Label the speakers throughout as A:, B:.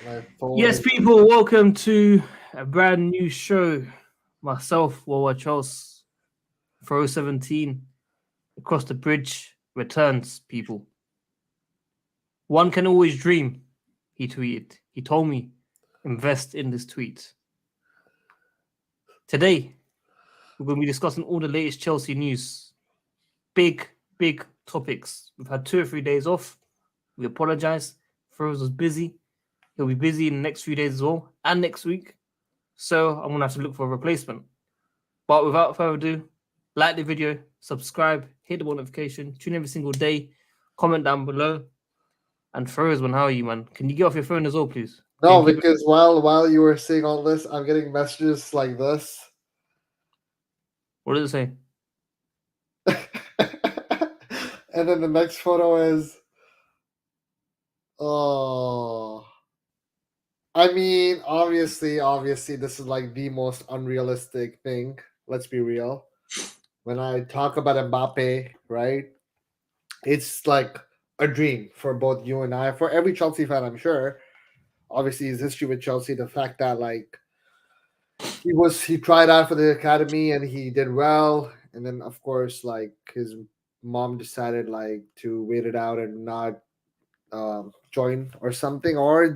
A: My phone
B: Yes,
A: is.
B: people, welcome to a brand new show. Myself, WorldWideChels, Throw 17, across the bridge, returns, people. One can always dream, he tweeted. He told me, invest in this tweet. Today, we're going to be discussing all the latest Chelsea news. Big, big topics. We've had 2 or 3 days off. We apologize. Throws was busy. He'll be busy in the next few days as well, and next week. So I'm going to have to look for a replacement. But without further ado, like the video, subscribe, hit the bell notification, tune every single day, comment down below. And Ferozman, how are you, man? Can you get off your phone as well, please?
A: No,
B: Gamekeeper,
A: because while you were saying all this, I'm getting messages like this.
B: what does it say?
A: And then the next photo is, oh, I mean, obviously, this is like the most unrealistic thing. Let's be real. When I talk about Mbappe, right? It's like a dream for both you and I, for every Chelsea fan, I'm sure. Obviously, his history with Chelsea, the fact that like he tried out for the academy and he did well, and then of course like his mom decided like to wait it out and not join or something, or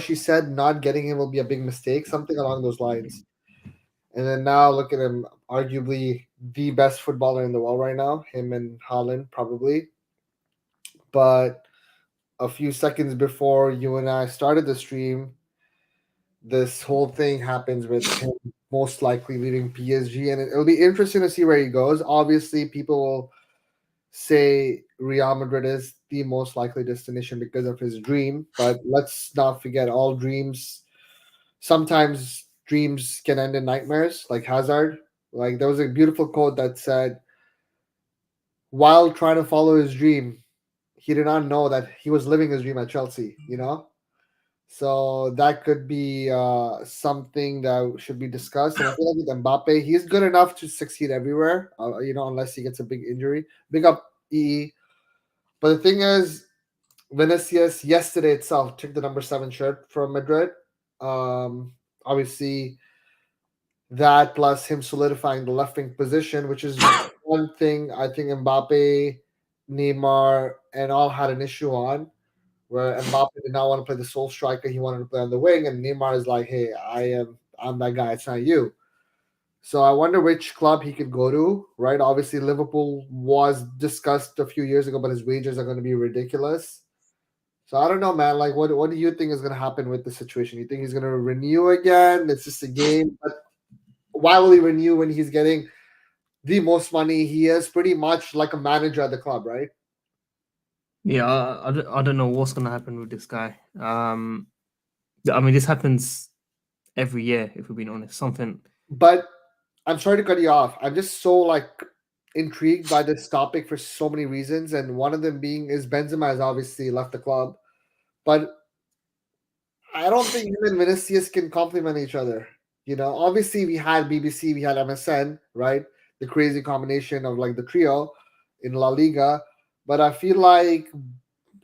A: she said not getting him will be a big mistake, something along those lines. And then now look at him, arguably the best footballer in the world right now, him and Haaland probably. But a few seconds before you and I started the stream, this whole thing happens with him most likely leaving PSG, and it'll be interesting to see where he goes. Obviously, people will say Real Madrid is the most likely destination because of his dream, but let's not forget all dreams. Sometimes dreams can end in nightmares, like Hazard. Like there was a beautiful quote that said, while trying to follow his dream, he did not know that he was living his dream at Chelsea. So that could be something that should be discussed. And I feel like with Mbappe, he's good enough to succeed everywhere. Unless he gets a big injury. Big up EE. But the thing is, Vinicius yesterday itself took the number 7 shirt from Madrid. Obviously, that plus him solidifying the left wing position, which is one thing I think Mbappe, Neymar, and all had an issue on, where Mbappe did not want to play the sole striker. He wanted to play on the wing, and Neymar is like, "Hey, I'm that guy. It's not you." So I wonder which club he could go to. Right? Obviously, Liverpool was discussed a few years ago, but his wages are going to be ridiculous. So I don't know, man. Like, what do you think is going to happen with the situation? You think he's going to renew again? It's just a game, but why will he renew when he's getting the most money? He is pretty much like a manager at the club, right?
B: Yeah, I don't know what's going to happen with this guy. I mean, this happens every year, if we're being honest. Something.
A: But I'm sorry to cut you off. I'm just so like intrigued by this topic for so many reasons, and one of them being is Benzema has obviously left the club, but I don't think him and Vinicius can complement each other. Obviously we had BBC, we had MSN, right? The crazy combination of like the trio in La Liga, but I feel like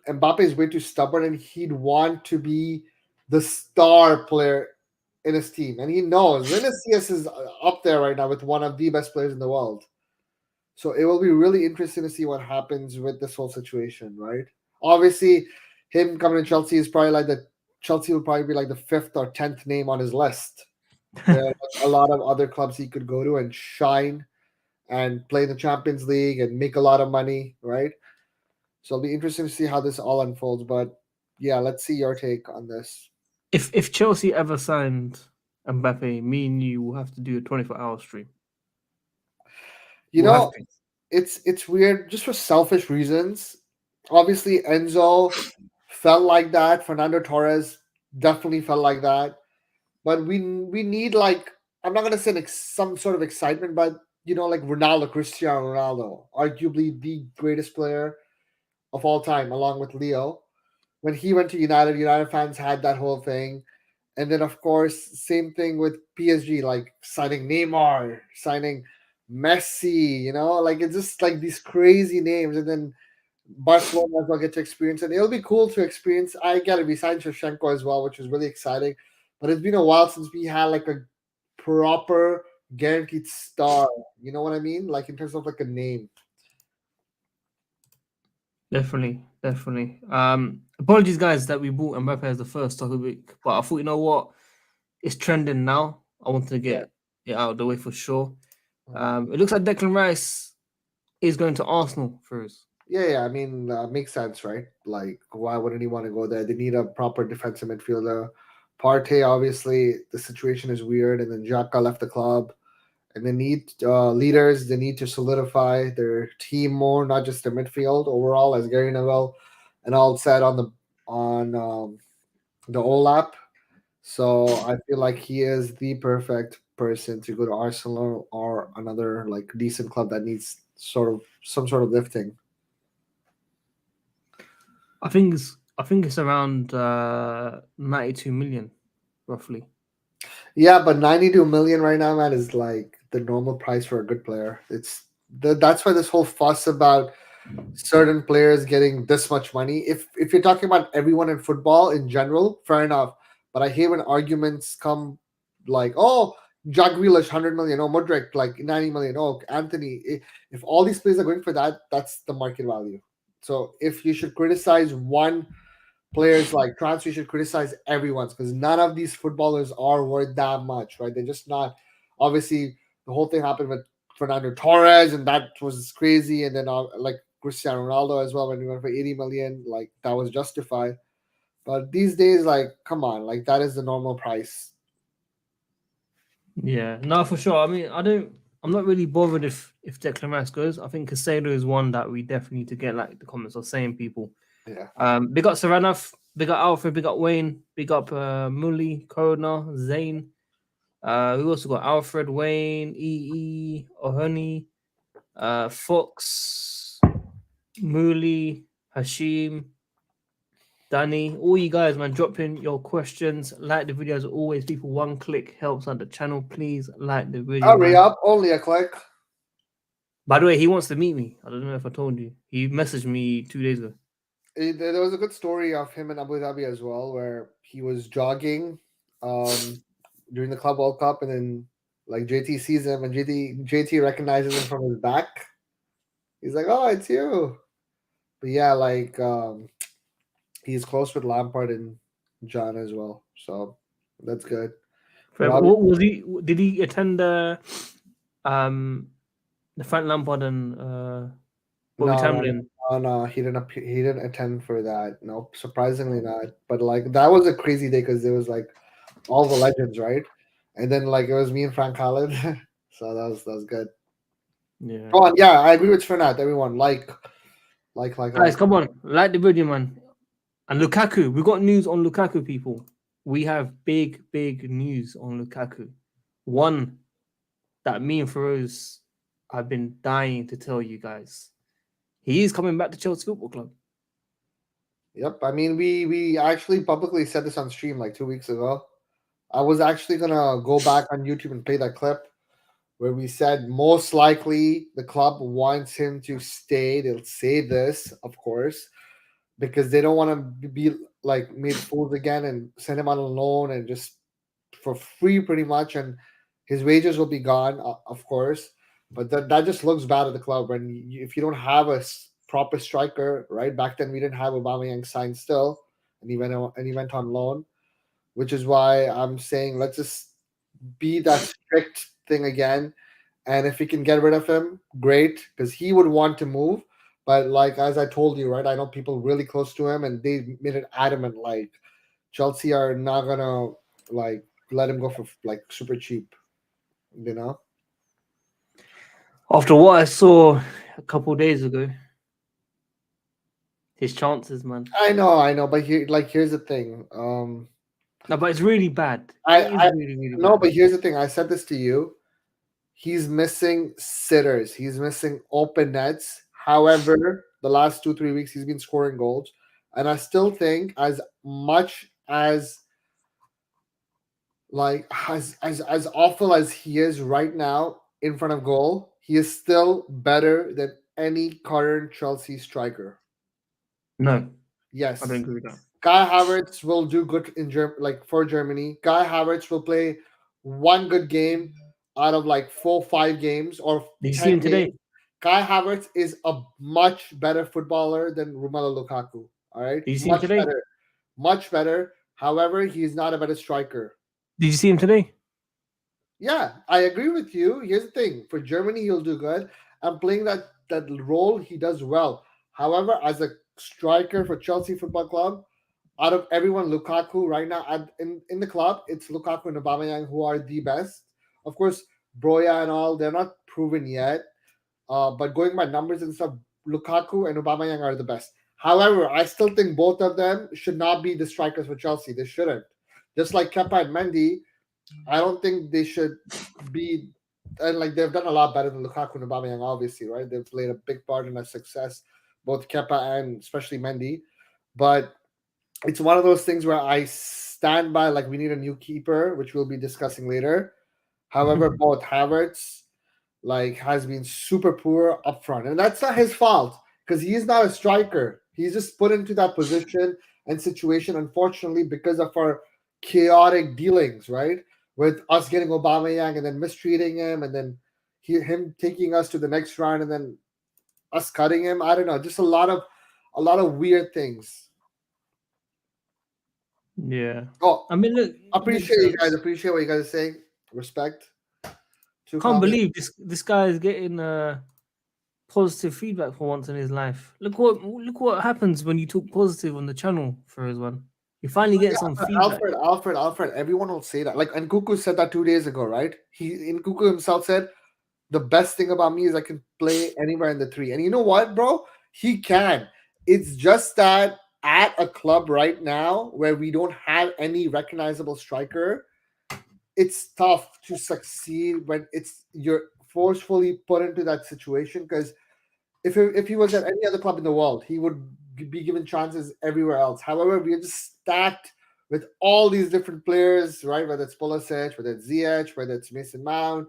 A: Mbappe is way too stubborn, and he'd want to be the star player in his team, and he knows Vinicius is up there right now with one of the best players in the world. So it will be really interesting to see what happens with this whole situation, right? Obviously, him coming to Chelsea is probably like the Chelsea will probably be like the 5th or 10th name on his list. There are a lot of other clubs he could go to and shine and play in the Champions League and make a lot of money, right? So it'll be interesting to see how this all unfolds. But yeah, let's see your take on this.
B: If Chelsea ever signed Mbappe, me and you will have to do a 24-hour stream.
A: You
B: We'll have
A: know,
B: to.
A: it's weird just for selfish reasons. Obviously, Enzo felt like that. Fernando Torres definitely felt like that. But we need like, I'm not gonna say some sort of excitement, but like Ronaldo, Cristiano Ronaldo, arguably the greatest player of all time, along with Leo. When he went to United, United fans had that whole thing. And then of course, same thing with PSG, like signing Neymar, signing Messi, like it's just like these crazy names. And then Barcelona as well get to experience it. It'll be cool to experience. I get it. We signed Shevchenko as well, which is really exciting. But it's been a while since we had like a proper guaranteed star. You know what I mean? Like in terms of like a name.
B: Definitely, definitely. Apologies, guys, that we bought Mbappe as the first stock of the week, but I thought, you know what, it's trending now. I wanted to
A: Yeah.
B: get it out of the way for sure.
A: Mhm.
B: It looks like Declan Rice is going to Arsenal for us.
A: Yeah. I mean, makes sense, right? Like, why wouldn't he want to go there? They need a proper defensive midfielder. Partey, obviously, the situation is weird, and then Xhaka left the club. And they need leaders. They need to solidify their team more, not just their midfield overall. As Gary Neville and all said on the OLAP, so I feel like he is the perfect person to go to Arsenal or another like decent club that needs sort of some sort of lifting.
B: I think it's around 92 million, roughly.
A: Yeah, but 92 million right now, man, is like the normal price for a good player. That's why this whole fuss about certain players getting this much money. If you're talking about everyone in football in general, fair enough. But I hear when arguments come like, oh, Jack Grealish 100 million, oh Modric like 90 million, oh Anthony. If all these players are going for that, that's the market value. So if you should criticize one players like transfer, you should criticize everyone's because none of these footballers are worth that much, right? They're just not. Obviously, the whole thing happened with Fernando Torres, and that was crazy. And then like Cristiano Ronaldo as well, when he went for 80 million, like that was justified. But these days, like, come on, like that is the normal price.
B: Yeah, no, for sure. I mean, I'm not really bothered if Declan Rice goes. I think Caicedo is one that we definitely need to get, like the comments are saying, people.
A: Yeah.
B: Big up Saranov, big up Alfred, big up Wayne, big up Mully, Corona, Zane. We also got Alfred, Wayne, EE, Ohoni, Fox, Mully, Hashim, Danny, all you guys, man, drop in your questions. Like the video as always, people. One click helps out the channel. Please like the video,
A: Hurry
B: man.
A: up, only a click.
B: By the way, he wants to meet me. I don't know if I told you. He messaged me 2 days ago.
A: There was a good story of him in Abu Dhabi as well, where he was jogging um, during the Club World Cup, and then like JT sees him, and JT recognizes him from his back. He's like, "Oh, it's you." But yeah, like he's close with Lampard and John as well, so that's good. But
B: What was he? Did he attend um the Frank Lampard and Bobby
A: no, no,
B: Tamlin?
A: no, no, he didn't attend for that. No, surprisingly not. But like that was a crazy day because there was like all the legends, right? And then like it was me and Frank Khalid, so that was good.
B: Yeah.
A: Go on, yeah, I agree with Fernand. Everyone
B: Guys,
A: like.
B: come on, like the video, man. And Lukaku, we got news on Lukaku, people. We have big news on Lukaku. One that me and Feroz have been dying to tell you guys. He is coming back to Chelsea Football Club.
A: Yep, I mean we actually publicly said this on stream like 2 weeks ago. I was actually gonna go back on YouTube and play that clip where we said most likely the club wants him to stay. They'll say this, of course, because they don't want to be like made fools again and send him on a loan and just for free pretty much, and his wages will be gone, of course. But that just looks bad at the club when if you don't have a proper striker, right? Back then we didn't have Aubameyang signed still, and he went on loan, which is why I'm saying let's just be that strict thing again. And if we can get rid of him, great, because he would want to move. But like as I told you, right, I know people really close to him, and they made it adamant like Chelsea are not gonna like let him go for like super cheap, you know.
B: After what I saw a couple days ago, his chances, man.
A: I know, but here's the thing.
B: No, but it's really bad. It is
A: I
B: really
A: no,
B: bad.
A: but here's the thing. I said this to you. He's missing sitters. He's missing open nets. However, the last 2 3 weeks he's been scoring goals, and I still think as much as like as awful as he is right now in front of goal, he is still better than any current Chelsea striker.
B: No, I don't
A: Yes.
B: agree with that.
A: Kai Havertz will do good in like for Germany. Kai Havertz will play one good game out of like 4, 5 games or
B: Did you see
A: 10
B: him
A: games.
B: today?
A: Kai Havertz is a much better footballer than Romelu Lukaku. All right,
B: Did you see him
A: much
B: today?
A: better, much better. However, he's not a better striker.
B: Did you see him today?
A: Yeah, I agree with you. Here's the thing: for Germany, he'll do good. And playing that role, he does well. However, as a striker for Chelsea Football Club, out of everyone, Lukaku right now in the club, it's Lukaku and Aubameyang who are the best. Of course, Broya and all, they're not proven yet. But going by numbers and stuff, Lukaku and Aubameyang are the best. However, I still think both of them should not be the strikers for Chelsea. They shouldn't. Just like Kepa and Mendy, I don't think they should be. And like they've done a lot better than Lukaku and Aubameyang, obviously, right? They've played a big part in our success, both Kepa and especially Mendy. But it's one of those things where I stand by like we need a new keeper, which we'll be discussing later. However, both Havertz like has been super poor up front, and that's not his fault because he's not a striker. He's just put into that position and situation, unfortunately, because of our chaotic dealings, right? With us getting Aubameyang and then mistreating him, and then him taking us to the next round, and then us cutting him. I don't know, just a lot of weird things.
B: Yeah.
A: Oh,
B: I mean, look, it makes
A: appreciate you guys.
B: sense.
A: Appreciate what you guys are saying. Respect. Two
B: Can't
A: comments.
B: believe this guy is getting positive feedback for once in his life. Look what happens when you talk positive on the channel for his one. You finally get some feedback.
A: Alfred. Everyone will say that. Like, and Kuku said that 2 days ago, right? Kuku himself said the best thing about me is I can play anywhere in the three. And you know what, bro? He can. It's just that at a club right now where we don't have any recognizable striker, it's tough to succeed when you're forcefully put into that situation because if he was at any other club in the world, he would be given chances everywhere else. However, we are just stacked with all these different players, right? Whether it's Pulisic, whether it's Ziyech, whether it's Mason Mount,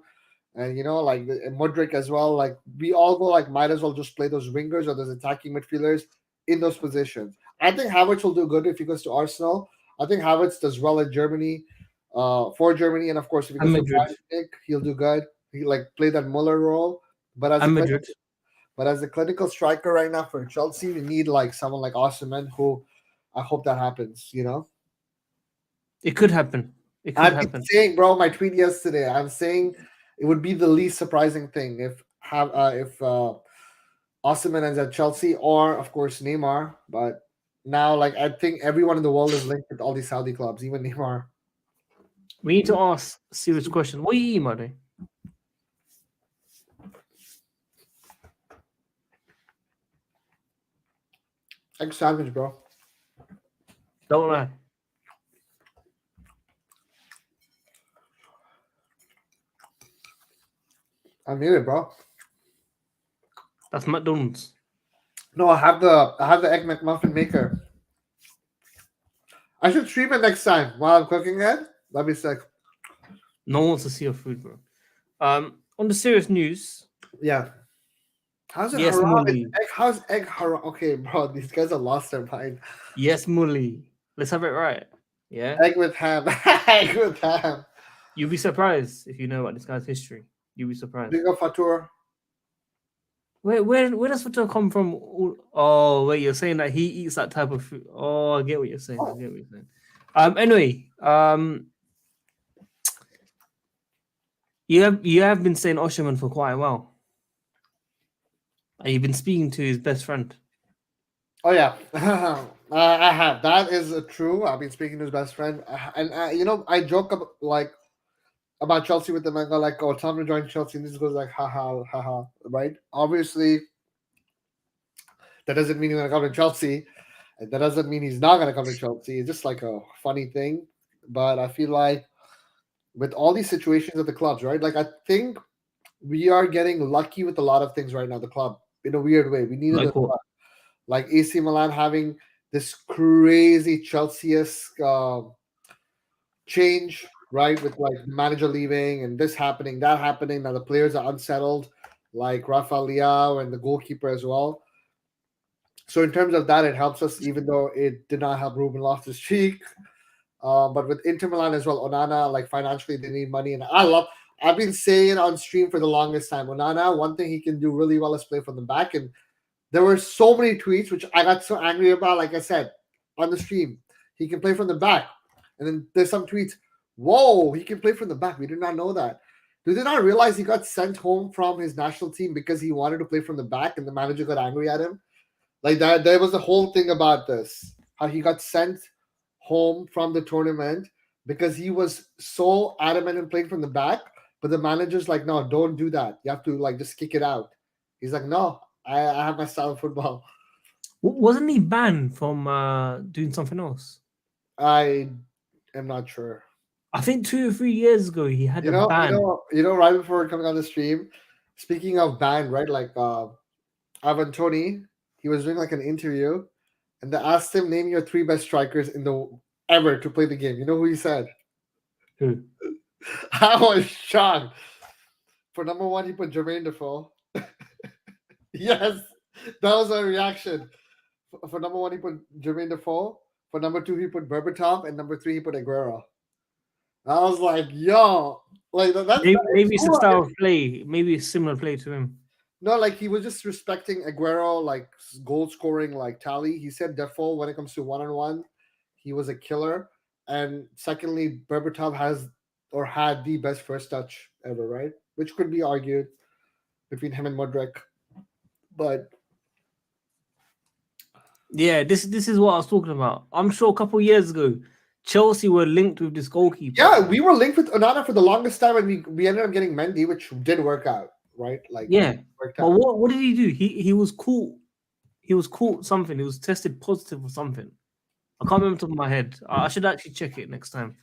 A: and like Modric as well. Like we all go like might as well just play those wingers or those attacking midfielders in those positions. I think Havertz will do good if he goes to Arsenal. I think Havertz does well in Germany, for Germany, and of course if he
B: I'm
A: goes to
B: Madrid.
A: Bayern Munich, he'll do good. He like play that Muller role, but as a
B: I'm Madrid.
A: clinical striker right now for Chelsea, we need like someone like Osimhen who I hope that happens,
B: It could happen. It could
A: I've been
B: happen.
A: saying, bro, my tweet yesterday, I'm saying it would be the least surprising thing if Osimhen ends at Chelsea or of course Neymar, but now like I think everyone in the world is linked with all these Saudi clubs, even Neymar.
B: We need to ask a serious question. What are you eating, buddy?
A: Egg sandwich, bro.
B: Don't lie.
A: I made it, bro.
B: That's McDonald's.
A: No, I have the egg McMuffin maker. I should stream it next time while I'm cooking it. That'd be sick.
B: No one wants to see your food, bro. On the serious news,
A: Yeah. How's it
B: yes,
A: haram?
B: Mully.
A: How's egg haram? Okay, bro, these guys are lost their mind.
B: Yes, Mully. Let's have it right. Yeah.
A: Egg with ham. Egg with ham.
B: You'll be surprised if you know about this guy's history. You'll be surprised.
A: Big up Fatur.
B: Where does Fatou come from? Oh, wait, you're saying that he eats that type of food. Oh, I get what you're saying. I get what you're saying. Anyway, you have been saying Osherman for quite a while. And you've been speaking to his best friend.
A: Oh yeah, I have. That is true. I've been speaking to his best friend, and I joke about Chelsea with them. I go like, "Oh, tell him to join Chelsea," and this goes like, "Ha ha ha ha." Right? Obviously, that doesn't mean he's gonna come to Chelsea, and that doesn't mean he's not gonna come to Chelsea. It's just like a funny thing. But I feel like with all these situations at the clubs, right? Like I think we are getting lucky with a lot of things right now. The club, in a weird way, we needed
B: Like what?
A: like AC Milan having this crazy Chelsea-esque change, right? With like the manager leaving and this happening, that happening. Now the players are unsettled, like Rafael Leao and the goalkeeper as well. So in terms of that, it helps us, even though it did not help Ruben Loftus-Cheek. But with Inter Milan as well, Onana, like financially, they need money, and I've been saying on stream for the longest time, Onana, one thing he can do really well is play from the back, and there were so many tweets which I got so angry about. Like I said on the stream, he can play from the back, and then there's some tweets. Whoa, he can play from the back. We did not know that. Do they not realize he got sent home from his national team because he wanted to play from the back, and the manager got angry at him? Like that, there was the whole thing about this. How he got sent home from the tournament because he was so adamant in playing from the back, but the manager's like, no, don't do that. You have to like just kick it out. He's like, no, I have my style of football.
B: Wasn't he banned from doing something else?
A: I am not sure.
B: I think 2 or 3 years ago he had a ban.
A: Right before coming on the stream, speaking of banned, right? Like Ivan Tony, he was doing like an interview, and they asked him, name your 3 best strikers in the ever to play the game. You know who he said?
B: Who?
A: I was shocked. For number 1, he put Jermaine Defoe. Yes, that was our reaction. For number 1, he put Jermaine Defoe. For number 2, he put Berbatov, and number 3, he put Aguero. I was like, yo, like that's
B: maybe it's a style of play, maybe a similar play to him.
A: No, like he was just respecting Aguero, like goal scoring, like tally. He said Defoe, when it comes to 1-on-1, he was a killer. And secondly, Berbatov has or had the best first touch ever, right? Which could be argued between him and Modric. But
B: yeah, this is what I was talking about. I'm sure a couple of years ago, Chelsea were linked with this goalkeeper.
A: yeah, we were linked with Onana for the longest time, and we ended up getting Mendy, which did work out, right? Like
B: yeah,
A: worked
B: but
A: out.
B: what did he do? He was caught. He was caught something. He was tested positive for something. I can't remember the top of my head. I should actually check it next time.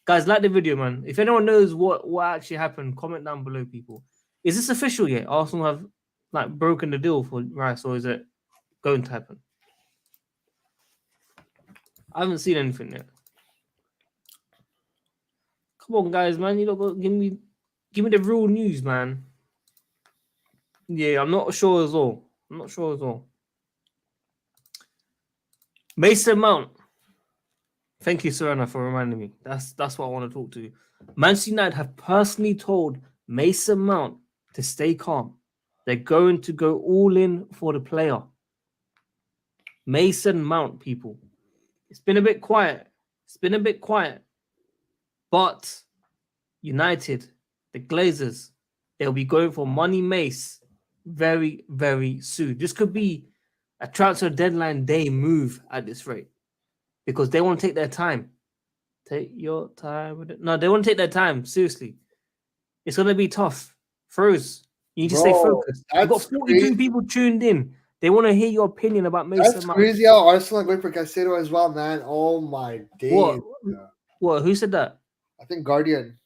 B: Guys, like the video, man. If anyone knows what actually happened, comment down below, people. Is this official yet? Arsenal have like broken the deal for Rice, or is it going to happen? I haven't seen anything yet. Come on, guys, man. You don't give me the real news, man. Yeah, I'm not sure as well. Mason Mount. Thank you, Serena, for reminding me. That's what I want to talk to. Manchester United have personally told Mason Mount to stay calm. They're going to go all in for the player. Mason Mount, people. It's been a bit quiet. But United, the Glazers, they'll be going for Money Mace very, very soon. This could be a transfer deadline day move at this rate because they want to take their time. Take your time with it. No, they want to take their time. Seriously. It's going to be tough. Froze. You need to stay focused. You've got 42 people tuned in. They want to hear your opinion about Mason Mount.
A: That's crazy how Arsenal are going for Caicedo as well, man. Oh my days.
B: What? Who said that?
A: I think Guardian.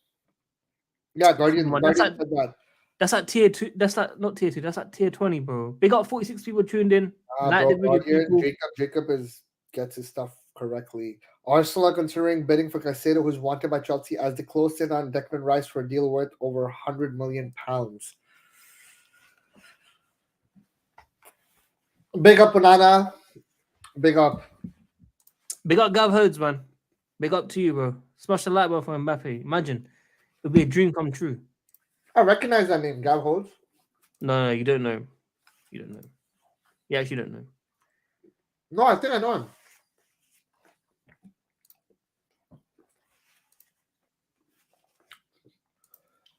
A: Yeah, Guardian said that.
B: That's at tier 2. That's not tier 2. That's at tier 20, bro. Big up 46 people tuned in.
A: Bro, Jacob gets his stuff correctly. Arsenal are considering bidding for Caicedo, who's wanted by Chelsea, as they closed in on Declan Rice for a deal worth over £100 million. Big up, Onana. Big up.
B: Big up, Gav Hodes, man. Big up to you, bro. Smash the like button for Mbappe. Imagine. It would be a dream come true.
A: I recognize that name, Gav Hodes.
B: No, you don't know. You don't know. You actually don't know.
A: No, I think I know him.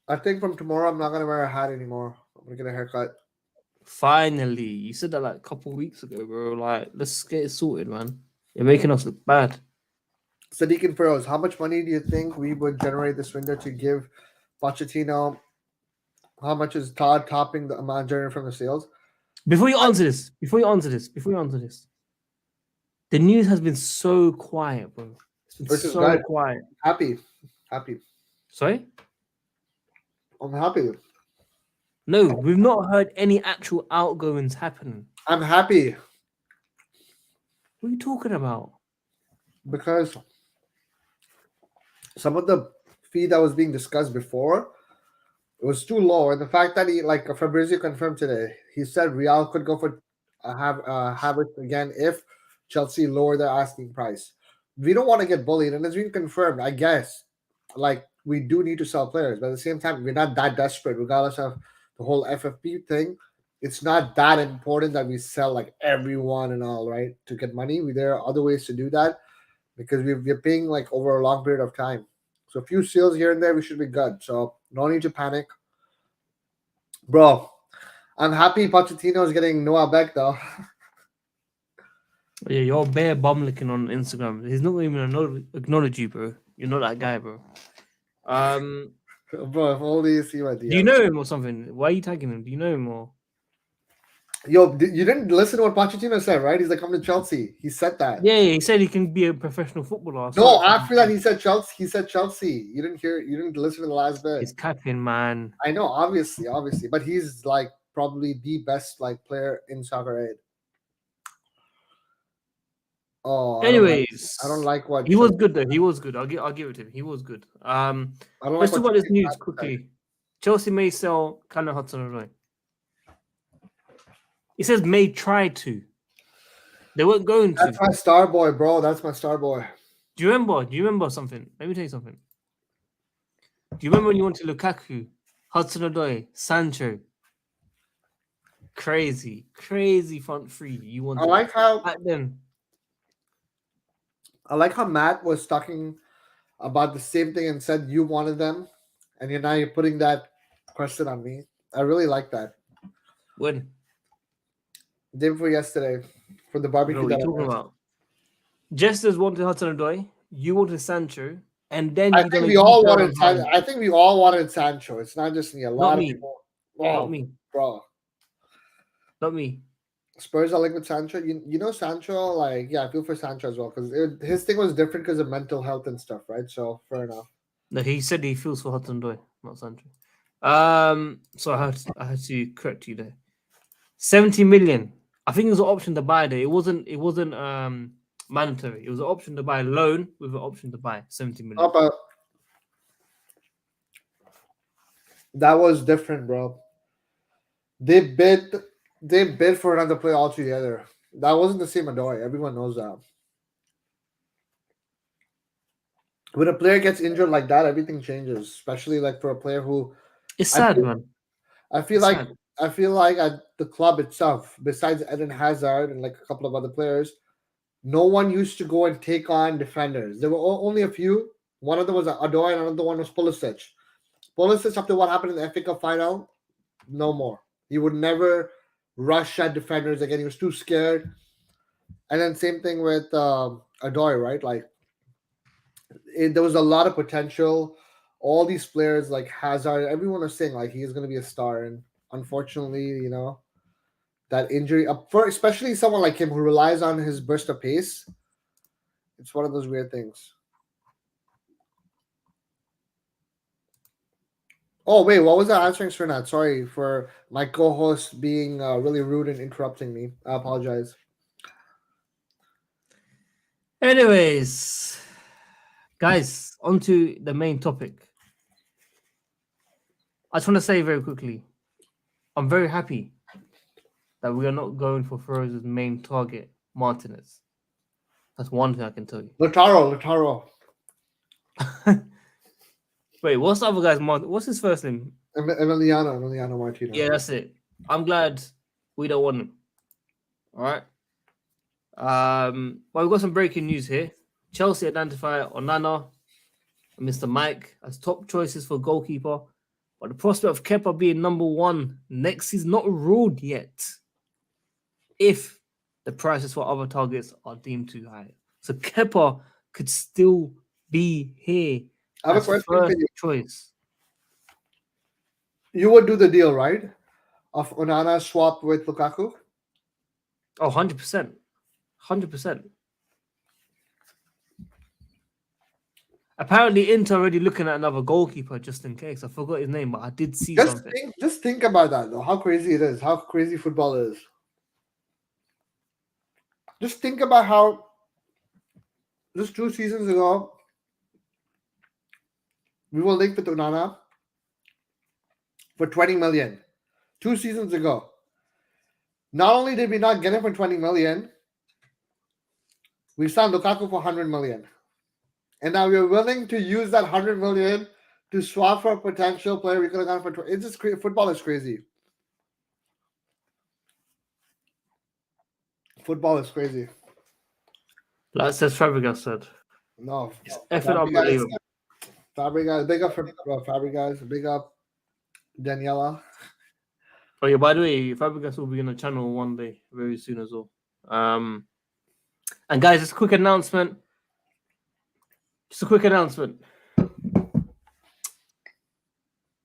A: I think from tomorrow I'm not going to wear a hat anymore. I'm going to get a haircut.
B: Finally. You said that like a couple weeks ago, bro. Like, let's get it sorted, man. You're making us look bad.
A: Sadiq and Feroz, how much money do you think we would generate this window to give Pochettino? How much is Todd topping the amount generated from the sales?
B: Before you answer this, the news has been so quiet, bro. It's been so quiet.
A: Happy.
B: Sorry?
A: I'm happy.
B: No, we've not heard any actual outgoings happening.
A: I'm happy.
B: What are you talking about?
A: Because some of the fee that was being discussed before, it was too low. And the fact that he, like Fabrizio confirmed today, he said Real could go for have it again if Chelsea lower their asking price. We don't want to get bullied, and it's been confirmed. I guess, like we do need to sell players, but at the same time, we're not that desperate. Regardless of the whole FFP thing, it's not that important that we sell like everyone and all right to get money. There are other ways to do that because we're paying like over a long period of time. So a few sales here and there, we should be good. So no need to panic, bro. I'm happy Pochettino is getting Noah back though.
B: Yeah, you're bare bum licking on Instagram. He's not even acknowledge you, bro. You're not that guy, bro.
A: Bro, if only you see my
B: Do you
A: DMs.
B: know him or something? Why are you tagging him? Do you know him or?
A: Yo, you didn't listen to what Pochettino said, right? He's like, come to Chelsea. He said that.
B: Yeah, he said he can be a professional footballer. I saw
A: No,
B: it.
A: after that he said Chelsea. He said Chelsea. You didn't hear. You didn't listen to the last bit.
B: He's capping, man.
A: I know, obviously, but he's like probably the best like player in soccer. Right? Oh,
B: Anyways,
A: I don't like what
B: he was
A: Chelsea,
B: good though. He was good. I'll give it to him. He was good.
A: I don't like
B: Let's
A: what
B: talk about this
A: Chelsea
B: news
A: fans said.
B: quickly. Chelsea may sell Callum Hudson-Odoi. It says may try to. They weren't going to.
A: That's my star boy, bro. That's my star boy.
B: Do you remember? Do you remember something? Let me tell you something. Do you remember when you wanted Lukaku, Hudson-Odoi, Sancho? Crazy front three. You wanted back then.
A: I like how Matt was talking about the same thing and said you wanted them, and you're putting that question on me. I really like that.
B: When?
A: Day before yesterday for the
B: I don't know
A: barbecue
B: what
A: that
B: you're
A: I
B: talking
A: went.
B: about. Jesters wanted Hudson-Odoi. You wanted Sancho, and then
A: I
B: you done
A: think
B: a
A: we all
B: U-turn on
A: wanted.
B: Haaland.
A: I think we all wanted Sancho. It's not just me. A
B: Not
A: lot of
B: me.
A: people.
B: Not
A: Oh,
B: me.
A: bro.
B: Not me.
A: Spurs are linked with Sancho. You know Sancho. Like, yeah, I feel for Sancho as well because his thing was different because of mental health and stuff, right? So fair enough.
B: No, he said he feels for Hudson-Odoi, not Sancho. So I had to correct you there. 70 million. I think it was an option to buy there. It wasn't mandatory. It was an option to buy loan with an option to buy 70 million.
A: Oh, but that was different, bro. They bid. They bid for another player altogether. That wasn't the same Adoy. Everyone knows that. When a player gets injured like that, everything changes. Especially like for a player who
B: It's
A: I
B: sad,
A: feel,
B: man.
A: I feel
B: It's
A: like
B: sad.
A: I feel like at the club itself, besides Eden Hazard and like a couple of other players, no one used to go and take on defenders. There were only a few. One of them was Adoy, and another one was Pulisic. Pulisic, after what happened in the FA Cup final, no more. He would never rush at defenders again. He was too scared. And then same thing with Adoy, right? Like there was a lot of potential. All these players like Hazard, everyone was saying like he's going to be a star, and unfortunately, that injury for especially someone like him who relies on his burst of pace. It's one of those weird things. Oh wait, what was I answering, Srinath? Sorry for my co-host being really rude and interrupting me. I apologize.
B: Anyways, guys, on to the main topic. I just want to say very quickly, I'm very happy that we are not going for Feroz's main target, Martinez. That's one thing I can tell you.
A: Lautaro.
B: Wait, what's the other guy's what's his first name?
A: Emiliano Martinez.
B: Yeah, that's it. I'm glad we don't want him. All right. Well, we've got some breaking news here. Chelsea identify Onana and Mr. Mike as top choices for goalkeeper, but the prospect of Kepa being number one next is not ruled yet. If the prices for other targets are deemed too high, so Kepa could still be here
A: I have a
B: as
A: question for
B: first
A: you.
B: choice.
A: You would do the deal, right? Of Onana swap with Lukaku?
B: Oh, 100%. 100%. Apparently, Inter already looking at another goalkeeper just in case. I forgot his name, but I did see something.
A: Just think about that, though. How crazy it is. How crazy football is. Just think about how just 2 seasons ago we were linked with Onana for 20 million. 2 seasons ago. Not only did we not get him for 20 million, we signed Lukaku for 100 million. And now we're willing to use that 100 million to swap for a potential player we could have gone for 20. It's just football is crazy. Football is crazy.
B: Like says Fabregas said.
A: No,
B: It's effing unbelievable.
A: Fabregas, big up for Fabregas, big up Daniela.
B: Oh yeah, by the way, Fabregas will be on the channel one day, very soon as well. And guys, just a quick announcement.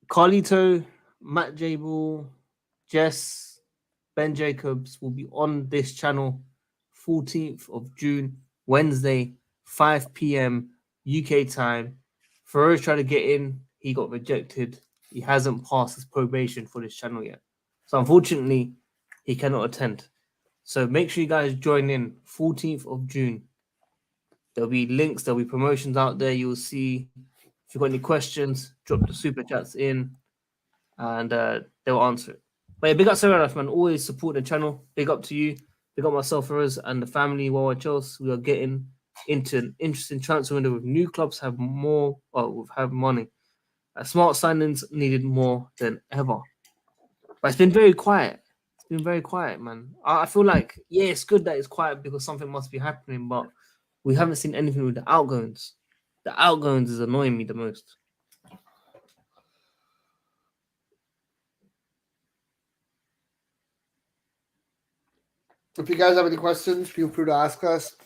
B: Carlito, Matt Jable, Jess, Ben Jacobs will be on this channel 14th of June, Wednesday, 5 p.m. UK time. Feroz tried to get in, he got rejected. He hasn't passed his probation for this channel yet. So unfortunately, he cannot attend. So make sure you guys join in 14th of June. There'll be links, there'll be promotions out there. You'll see. If you've got any questions, drop the super chats in and they'll answer it. But yeah, big up Serenaf, man. Always support the channel. Big up to you. Big up myself, Feroz, and the family, WorldWideChels. We are getting into an interesting transfer window with new clubs have money. Smart signings needed more than ever. But it's been very quiet. It's been very quiet, man. I feel like, yeah, it's good that it's quiet because something must be happening, but we haven't seen anything with the outgoings. The outgoings is annoying me the most.
A: If you guys have any questions, feel free to ask us.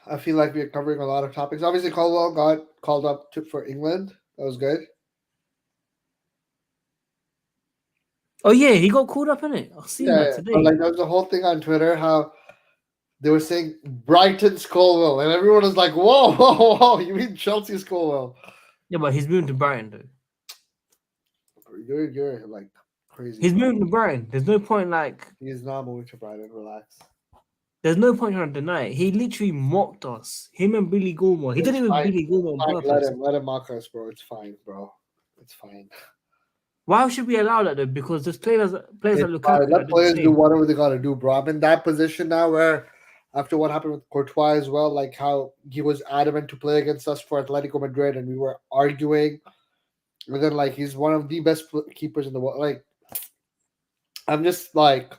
A: I feel like we're covering a lot of topics. Obviously, Caldwell got called up for England. That was good.
B: Oh yeah, he got called up in it. I've seen that today.
A: Like there was a whole thing on Twitter how they were saying Brighton's Colwell, and everyone was like, "Whoa, whoa, whoa! You mean Chelsea's Colwell?"
B: Yeah, but he's moving to Brighton though.
A: You're like crazy.
B: He's moving to Brighton. There's no point like
A: he's not moving to Brighton. Relax.
B: There's no point trying to deny it. He literally mocked us. Him and Billy Gilmore. He did it with Billy Gilmore on purpose.
A: Let him mock us, bro. It's fine, bro. It's fine.
B: Why should we allow that though? Because there's players that Lukaku.
A: Let players do whatever they gotta do, bro. I'm in that position now where after what happened with Courtois as well, like how he was adamant to play against us for Atletico Madrid and we were arguing. And then like he's one of the best keepers in the world. Like I'm just like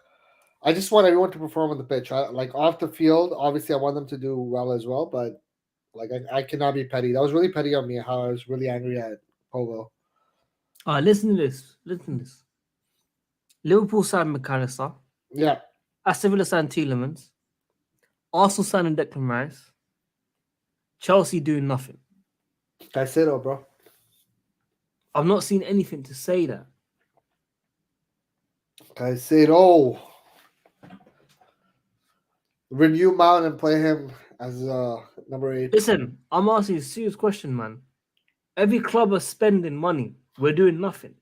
A: I just want everyone to perform on the pitch. Like off the field, obviously I want them to do well as well, but like I cannot be petty. That was really petty on me how I was really angry at Povo.
B: Listen to this. Liverpool signed McAllister.
A: Yeah.
B: Aston Villa signed Tielemans. Arsenal signed Declan Rice. Chelsea doing nothing.
A: Caicedo, bro.
B: I've not seen anything to say that.
A: Caicedo. Renew Mount and play him as number 8.
B: Listen, I'm asking you a serious question, man. Every club is spending money. We're doing nothing.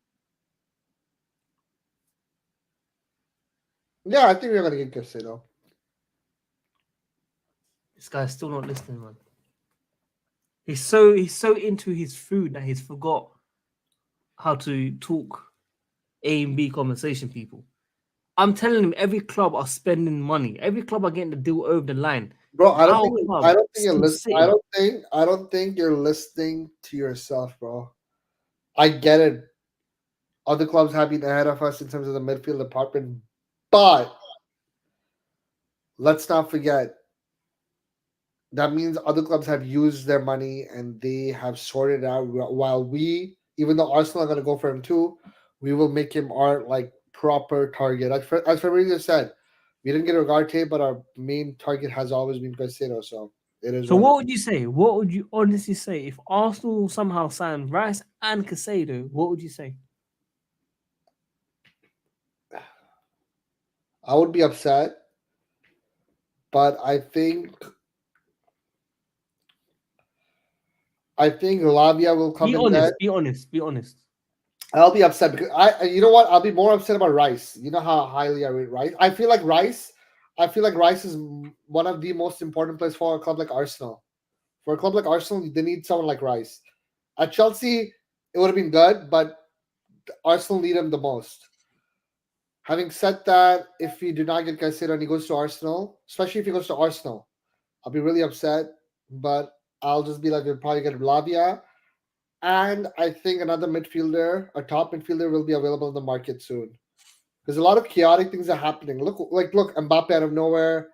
A: Yeah, I think we're gonna get Caicedo.
B: This guy's still not listening, man. He's so into his food that he's forgot how to talk A and B conversation, people. I'm telling him every club are spending money. Every club are getting the deal over the line.
A: Bro, I don't think you're listening. I don't think you're listening to yourself, bro. I get it. Other clubs have been ahead of us in terms of the midfield department, but let's not forget that means other clubs have used their money and they have sorted out. While we, even though Arsenal are going to go for him too, we will make him our like proper target. As Fabrizio said, we didn't get Ugarte, but our main target has always been Caicedo. So it is.
B: So what would you say? What would you honestly say if Arsenal somehow signed Rice and Caicedo? What would you say?
A: I would be upset, but I think Lavia will come in.
B: Be honest.
A: I'll be upset because you know what? I'll be more upset about Rice. You know how highly I rate Rice. I feel like Rice is one of the most important players for a club like Arsenal. For a club like Arsenal, they need someone like Rice. At Chelsea, it would have been good, but Arsenal need him the most. Having said that, if we do not get Caicedo and he goes to Arsenal, especially if he goes to Arsenal, I'll be really upset. But I'll just be like, we'll probably get Lavia. And I think another midfielder, a top midfielder, will be available in the market soon. There's a lot of chaotic things are happening. Look, Mbappe out of nowhere,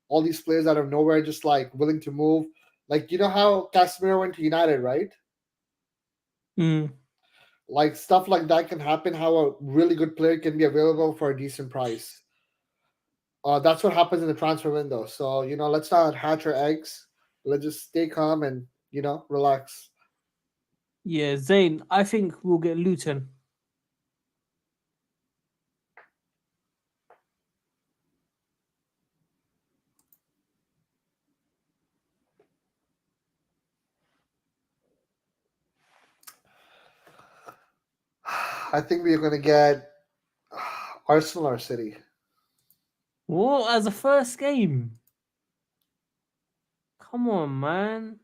A: all these players out of nowhere, just like willing to move. Like, you know how Casemiro went to United, right?
B: Mm.
A: Like stuff like that can happen. How a really good player can be available for a decent price. That's what happens in the transfer window. So let's not hatch our eggs. Let's just stay calm and relax.
B: Yeah, Zayn, I think we'll get Luton.
A: I think we're gonna get Arsenal or City.
B: What? As a first game? Come on, man.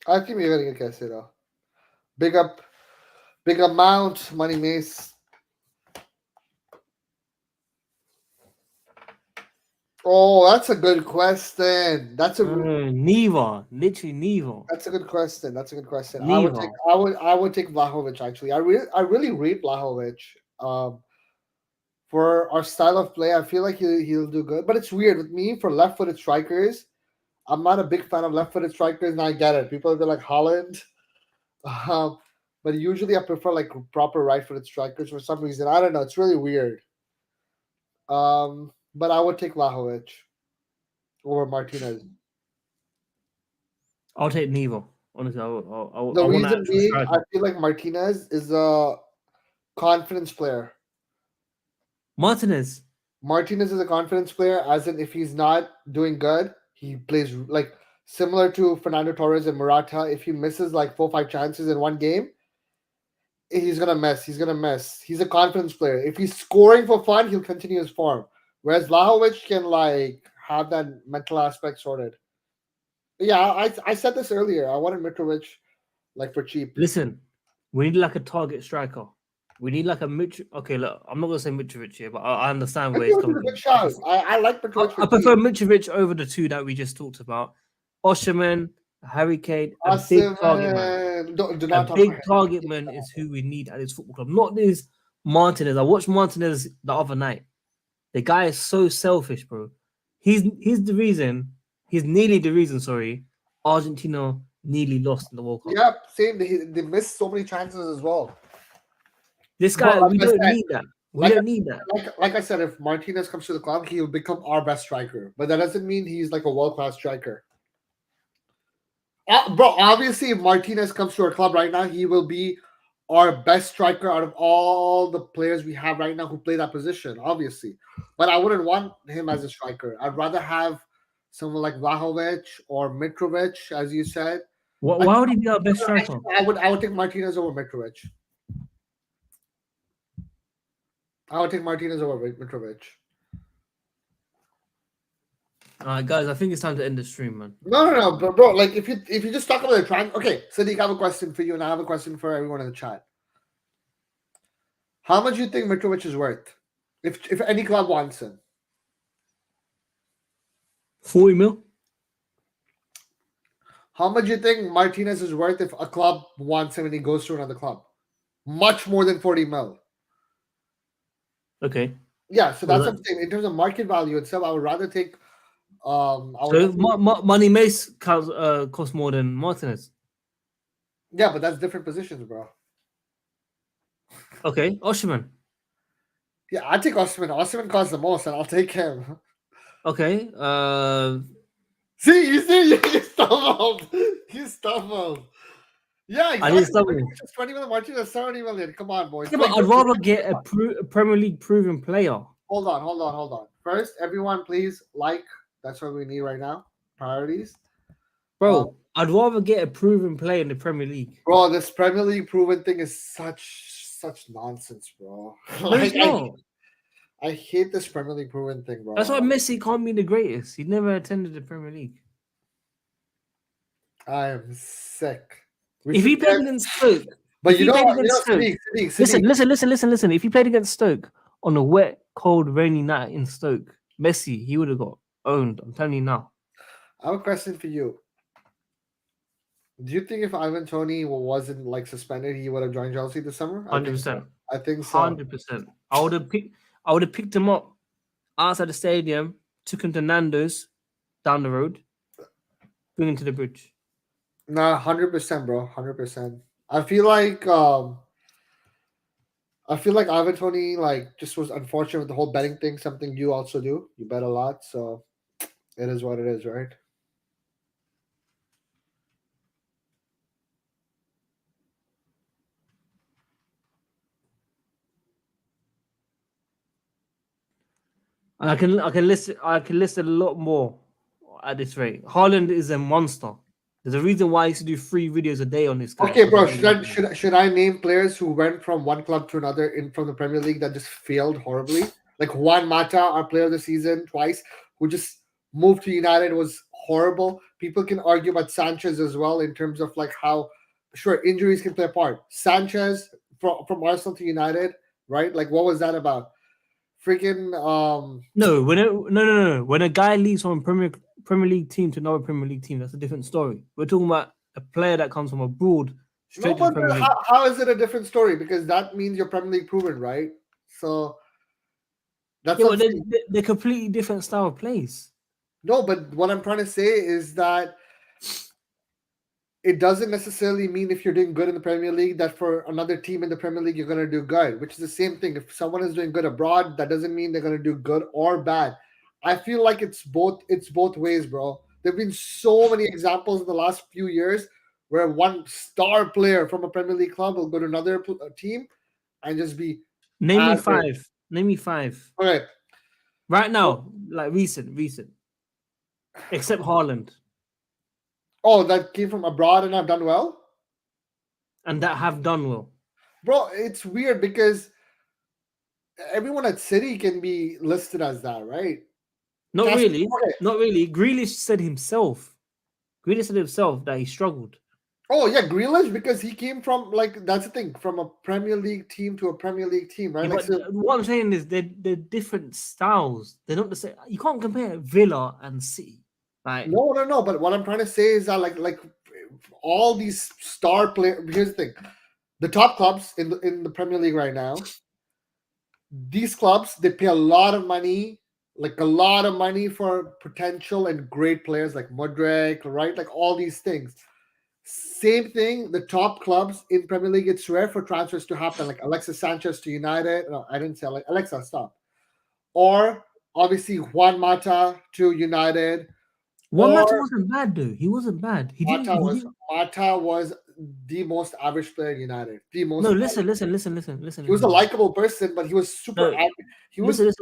A: I think we're gonna get Caicedo. Big up, big amount, money mace. Oh, that's a good question.
B: Neither. Literally neither.
A: That's a good question. That's a good question. I would take
B: Neither.
A: I would take Vlahovic actually. I really rate Vlahovic. Um, for our style of play, I feel like he'll do good. But it's weird with me for left-footed strikers. I'm not a big fan of left-footed strikers, and I get it. People be like Holland, um, but usually I prefer like proper right-footed strikers for some reason. I don't know. It's really weird. But I would take Vlahovic over Martinez.
B: I'll take neither. Honestly,
A: The
B: I want an
A: reason
B: actual
A: being, I
B: striker.
A: feel like Martinez is a confidence player.
B: Martinez.
A: Martinez is a confidence player, as in if he's not doing good, he plays like similar to Fernando Torres and Morata. If he misses like 4 or 5 chances in one game, he's gonna mess. He's gonna mess. He's a confidence player. If he's scoring for fun, he'll continue his form. Whereas Vlahovic can like have that mental aspect sorted. But yeah, I said this earlier. I wanted Mitrovic like for cheap.
B: Listen, we need like a target striker. We need like a Mitch. Okay, look, I'm not gonna say Mitrovic here, but I understand where he's
A: Mitrovic is
B: coming
A: a good
B: from.
A: shout. I like Mitrovic for
B: I
A: cheap.
B: prefer Mitrovic over the two that we just talked about. Osherman, Harry Kane, a big
A: Awesome.
B: target man.
A: Do
B: A
A: not talk about
B: big target man is who we need at this football club. Not this Martinez. I watched Martinez the other night. The guy is so selfish, bro. He's the reason. He's nearly the reason. Sorry, Argentina nearly lost in the World Cup.
A: Yep, same. They missed so many chances as well.
B: This
A: But
B: guy, we don't need that. We
A: like
B: don't need that.
A: like I said, if Martinez comes to the club, he'll become our best striker. But that doesn't mean he's like a world class striker. Bro, obviously, if Martinez comes to our club right now, he will be our best striker out of all the players we have right now who play that position. Obviously, but I wouldn't want him as a striker. I'd rather have someone like Vlahovic or Mitrovic, as you said. I,
B: Why would he be our best striker?
A: I would take Martinez over Mitrovic. I would take Martinez over Mitrovic.
B: All right, guys, I think it's time to end the stream, man.
A: No, bro. Like if you just talk about the trans. Okay, Sadiq, I have a question for you, and I have a question for everyone in the chat. How much do you think Mitrovic is worth? If any club wants him,
B: 40 mil.
A: how much do you think Martinez is worth if a club wants him and he goes to another club? Much more than 40 mil.
B: Okay.
A: Yeah, so that's
B: Well,
A: what I'm saying. In terms of market value itself, I would rather take.
B: so Money Mace costs more than Martinez.
A: Yeah, but that's different positions, bro.
B: Okay, Osherman.
A: Yeah, I take Osman. Osman costs the most, and I'll take him.
B: Okay.
A: See, you stumbled. You stumbled. Yeah,
B: I
A: exactly.
B: need something.
A: It's 20 million, Martinez 70 million. Come on, boys.
B: Yeah, but I'd rather get a Premier League proven player.
A: Hold on. First, everyone, please like. That's what we need right now. Priorities.
B: Bro, I'd rather get a proven player in the Premier League.
A: Bro, this Premier League proven thing is such nonsense, bro.
B: No, it's not.
A: I hate this Premier League proven thing, bro.
B: That's why Messi can't be the greatest. He never attended the Premier League.
A: I am sick.
B: If he played against Stoke,
A: But
B: If he played against Stoke,
A: Sadiq.
B: listen. If he played against Stoke on a wet, cold, rainy night in Stoke, Messi, he would have got owned. I'm telling you now.
A: I have a question for you. Do you think if Ivan Toney wasn't like suspended, he would have joined Chelsea this summer? I think so.
B: 100%.
A: I think so.
B: 100%. I would have picked him up outside the stadium, took him to Nando's down the road, bring him to the bridge.
A: Nah, 100%, bro. 100%. I feel like Ivan Toney like just was unfortunate with the whole betting thing. Something you also do. You bet a lot, so it is what it is, right?
B: And I can list a lot more at this rate. Haaland is a monster. There's a reason why I used to do 3 videos a day on this guy.
A: Okay, bro. Should I name players who went from one club to another in from the Premier League that just failed horribly? Like Juan Mata, our player of the season twice, who just moved to United was horrible. People can argue about Sanchez as well in terms of like how sure injuries can play a part. Sanchez from Arsenal to United, right? Like what was that about? Freaking
B: No. When a guy leaves from a Premier League team to another Premier League team, that's a different story. We're talking about a player that comes from abroad
A: no,
B: straight to the
A: but
B: Premier League.
A: how is it a different story? Because that means you're Premier League proven, right? So that's
B: Yeah,
A: what I'm
B: but
A: saying.
B: they're completely different style of plays.
A: No, but what I'm trying to say is that it doesn't necessarily mean if you're doing good in the Premier League that for another team in the Premier League you're going to do good, which is the same thing. If someone is doing good abroad, that doesn't mean they're going to do good or bad. I feel like it's both ways, bro. There've been so many examples in the last few years where one star player from a Premier League club will go to another team and just be
B: Name me
A: average.
B: 5. Name me 5.
A: Okay.
B: Right now, like recent. Except Haaland.
A: Oh, that came from abroad and I've done well?
B: And that have done well.
A: Bro, it's weird because everyone at City can be listed as that, right?
B: Not
A: That's
B: really.
A: okay.
B: Not really. Grealish said himself that he struggled.
A: Oh yeah, Grealish because he came from like that's the thing from a Premier League team to a Premier League team, right?
B: Yeah,
A: Like
B: but
A: so,
B: what I'm saying is they're different styles. They're not the same. You can't compare Villa and City. Like
A: no. But what I'm trying to say is that like all these star players. Here's the thing: the top clubs in the Premier League right now, these clubs they pay a lot of money, like a lot of money for potential and great players like Modric, right? Like all these things. Same thing, the top clubs in Premier League, it's rare for transfers to happen, like Alexis Sanchez to United. No, I didn't say like Alexa, stop. Or obviously Juan Mata to United.
B: Juan Mata
A: Or
B: wasn't bad though. He wasn't bad. He didn't.
A: Mata
B: He
A: was
B: didn't.
A: Mata was the most average player in United. The
B: No,
A: most he was a
B: listen.
A: likable person, but he was super
B: No,
A: average. He was it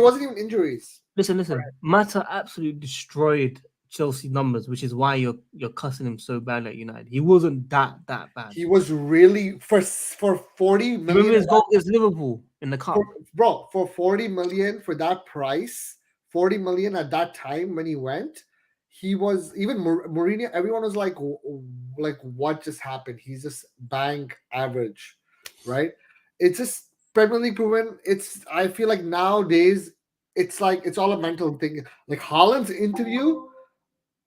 A: wasn't even injuries.
B: listen. Mata absolutely destroyed Chelsea numbers, which is why you're cussing him so bad at United. He wasn't that bad.
A: He was really for 40
B: You remember
A: million
B: his goal against Liverpool in the cup?
A: for 40 million for that price, 40 million at that time when he went, he was even Mourinho. Everyone was like, what just happened? He's just bank average, right? It's just Premier League proven. It's I feel like nowadays it's like it's all a mental thing. Like Haaland's interview.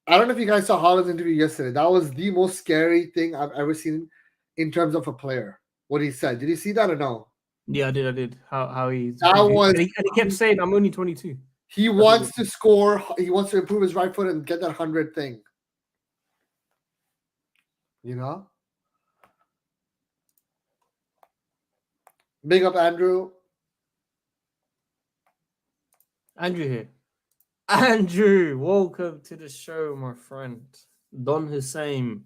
A: I don't know if you guys saw Haaland's interview yesterday. That was the most scary thing I've ever seen in terms of a player. What he said. Did you see that or no?
B: Yeah, I did. How he's
A: That was
B: and he kept saying, "I'm only 22."
A: he wants to score. He wants to improve his right foot and get that 100 thing. You know. Big up Andrew.
B: Andrew here. Andrew, welcome to the show, my friend. Don Hussein,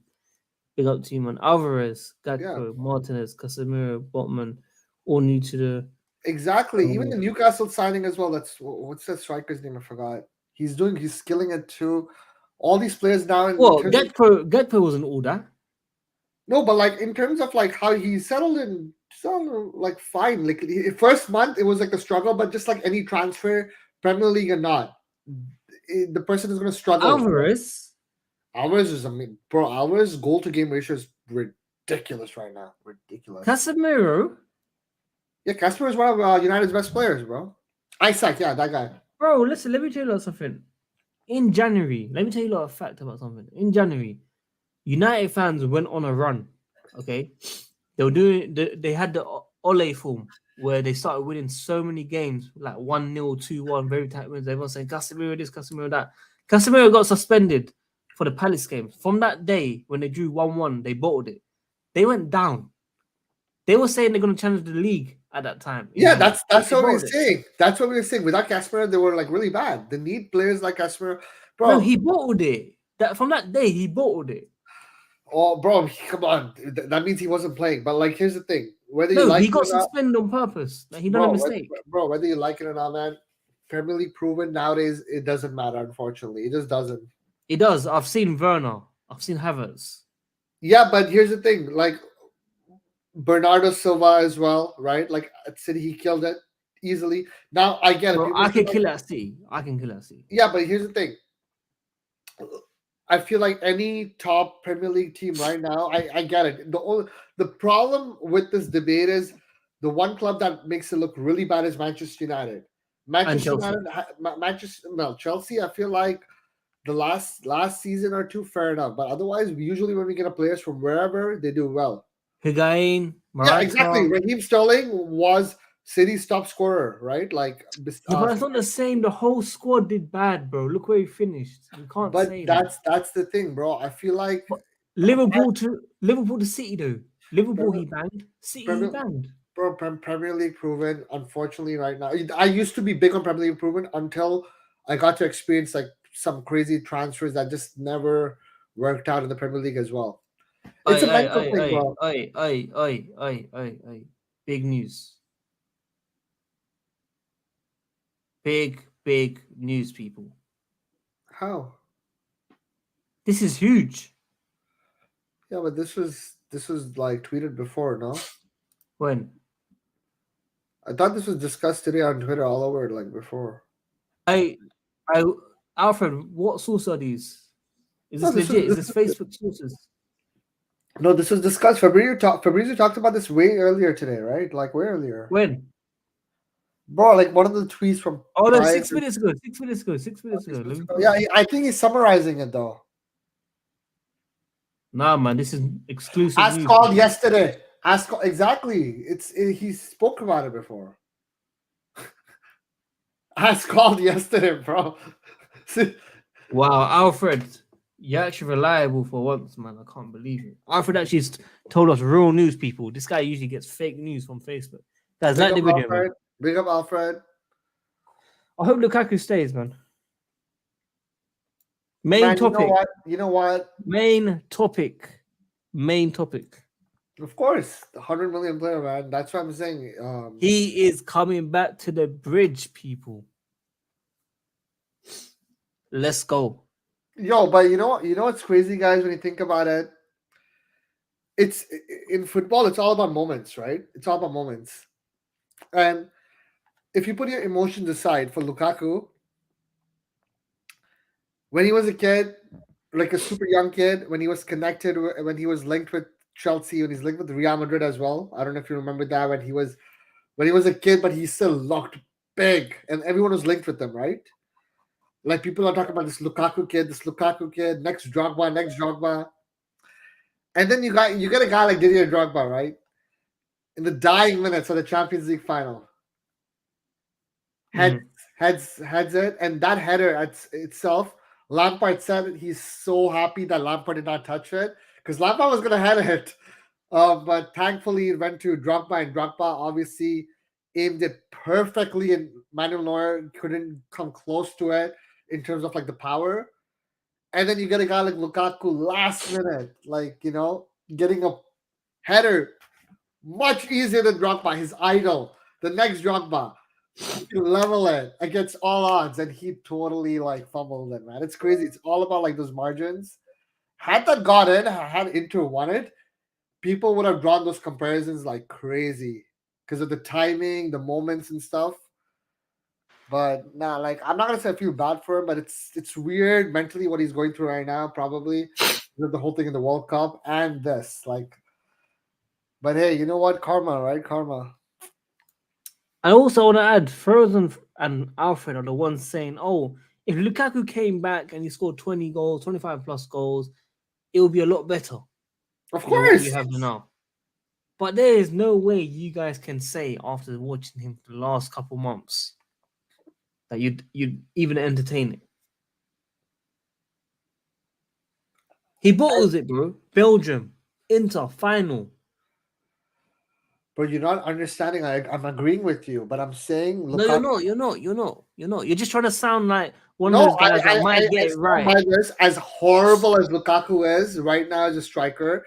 B: big up to you, man. Alvarez, Gakpo, Martinez, Casemiro, Botman, all new to the.
A: Exactly. Even the Newcastle signing as well. That's what's that striker's name? I forgot. He's skilling it too. All these players now.
B: Well, Gakpo wasn't all that.
A: No, but like in terms of like how he settled like fine. Like first month it was like a struggle, but just like any transfer, Premier League or not, the person is going to struggle.
B: Alvarez
A: is, I mean, bro, Alvarez goal to game ratio is ridiculous right now. Ridiculous.
B: Casemiro,
A: Yeah, Casper is one of United's best players, bro. Isaac, yeah, that guy.
B: bro. Listen, let me tell you something. In January, let me tell you a fact about something. In January, United fans went on a run. Okay, they were doing. They had the Ole form where they started winning so many games, like 1-0, 2-1, very tight wins. Everyone saying Casemiro this, Casemiro that. Casemiro got suspended for the Palace game. From that day when they drew 1-1, they bottled it. They went down. They were saying they're going to challenge the league at that time in
A: Yeah,
B: January.
A: that's
B: They
A: what we were
B: bottled it.
A: saying. That's what we were saying. Without Casper, they were like really bad. They need players like Casper,
B: No,
A: bro.
B: he bottled it. That from that day, he bottled it.
A: Oh, bro, come on. That means he wasn't playing. But like, here's the thing: whether you
B: No,
A: like
B: he
A: it
B: got
A: or not,
B: suspended on purpose. Like he done a
A: bro,
B: mistake.
A: whether you like it or not, man, Premier League proven nowadays it doesn't matter. Unfortunately, it just doesn't.
B: It does. I've seen Werner. I've seen Havertz.
A: Yeah, but here's the thing: like Bernardo Silva as well, right? Like at City, he killed it easily. Now I get it.
B: Bro,
A: People
B: I
A: say
B: can
A: like,
B: kill that City. I can kill that City.
A: yeah, but here's the thing: I feel like any top Premier League team right now, I get it. The problem with this debate is the one club that makes it look really bad is Manchester United.
B: And
A: Manchester
B: Chelsea.
A: United, Manchester, well, Chelsea. I feel like the last season or two, fair enough. But otherwise, usually when we get a players from wherever, they do well.
B: Higuain,
A: Yeah, exactly.
B: Morata.
A: Raheem Sterling was City's top scorer, right? Like,
B: Yeah, but it's not the same. The whole squad did bad, bro. Look where he finished. You can't
A: but
B: say that.
A: that's the thing, bro. I feel like
B: But
A: apart
B: Liverpool to City though. Liverpool
A: Premier,
B: he banged. City he
A: Premier,
B: banged.
A: Premier League proven. Unfortunately, right now, I used to be big on Premier League proven until I got to experience like some crazy transfers that just never worked out in the Premier League as well. It's
B: Oi,
A: a
B: oi,
A: mental
B: oi,
A: thing,
B: oi,
A: bro.
B: oi, oi, oi, oi, oi, oi. Big news. Big news, people.
A: How?
B: This is huge.
A: Yeah, but this was like tweeted before, no?
B: When
A: I thought this was discussed today on Twitter all over like before.
B: I, I, Alfred, what source are these? Is
A: No,
B: this legit? Is this Facebook sources?
A: no, this was discussed. Fabrizio talked about this way earlier today, right? Like way earlier,
B: When?
A: bro. Like one of the tweets from
B: Oh no,
A: prior
B: 6 minutes ago. 6 minutes ago. 6 minutes ago. Let me pull it
A: Yeah,
B: up.
A: I think he's summarizing it though.
B: Nah, man, this is exclusive
A: As
B: news,
A: called
B: people.
A: yesterday. Exactly. He spoke about it before. As called yesterday, bro.
B: Wow, Alfred, you're actually reliable for once, man. I can't believe it. Alfred actually told us real news, people. This guy usually gets fake news from Facebook. Guys,
A: Big
B: like
A: up
B: the video, man.
A: Alfred. Big up Alfred.
B: I hope Lukaku stays, man. Main
A: Man, you know
B: topic.
A: what? You know what?
B: Main topic. Main topic.
A: Of course, the 100 million player, man. That's what I'm saying.
B: He is coming back to the bridge, people. Let's go.
A: Yo, but you know what's crazy, guys? When you think about it, it's in football. It's all about moments, right? It's all about moments. And if you put your emotions aside for Lukaku, when he was a kid, like a super young kid, when he was connected, when he was linked with Chelsea, when he's linked with Real Madrid as well. I don't know if you remember that when he was a kid, but he still looked big, and everyone was linked with them, right? Like people are talking about this Lukaku kid, next Drogba, and then you get a guy like Didier Drogba, right? In the dying minutes of the Champions League final, heads
B: Mhm.
A: heads it, and that header itself, Lampard said he's so happy that Lampard did not touch it because Lampard was gonna head it, but thankfully it went to Drogba, and Drogba obviously aimed it perfectly, and Manuel Neuer couldn't come close to it in terms of like the power. And then you get a guy like Lukaku last minute, like getting a header much easier than Drogba, his idol, the next Drogba. He can level it against all odds, and he totally like fumbled it, man. It's crazy. It's all about like those margins. Had that got in, had Inter won it, people would have drawn those comparisons like crazy because of the timing, the moments, and stuff. But nah, like I'm not gonna say I feel bad for him, but it's weird mentally what he's going through right now, probably with the whole thing in the World Cup and this. Like But hey, you know what? Karma, right? Karma.
B: I also want to add, Frozen and Alfred are the ones saying, "Oh, if Lukaku came back and he scored 20 goals, 25 plus goals, it would be a lot better
A: Of
B: than what we
A: course.
B: have now." But there is no way you guys can say after watching him for the last couple months that you'd even entertain it. He bottles it, bro. Belgium, Inter, final.
A: But you're not understanding. I'm agreeing with you, but I'm saying
B: No, you're
A: Lukaku.
B: not. You're not. You're not. You're not. You're just trying to sound like one of
A: No,
B: those guys that might
A: I
B: get it
A: stand
B: right.
A: by this. As horrible as Lukaku is right now as a striker,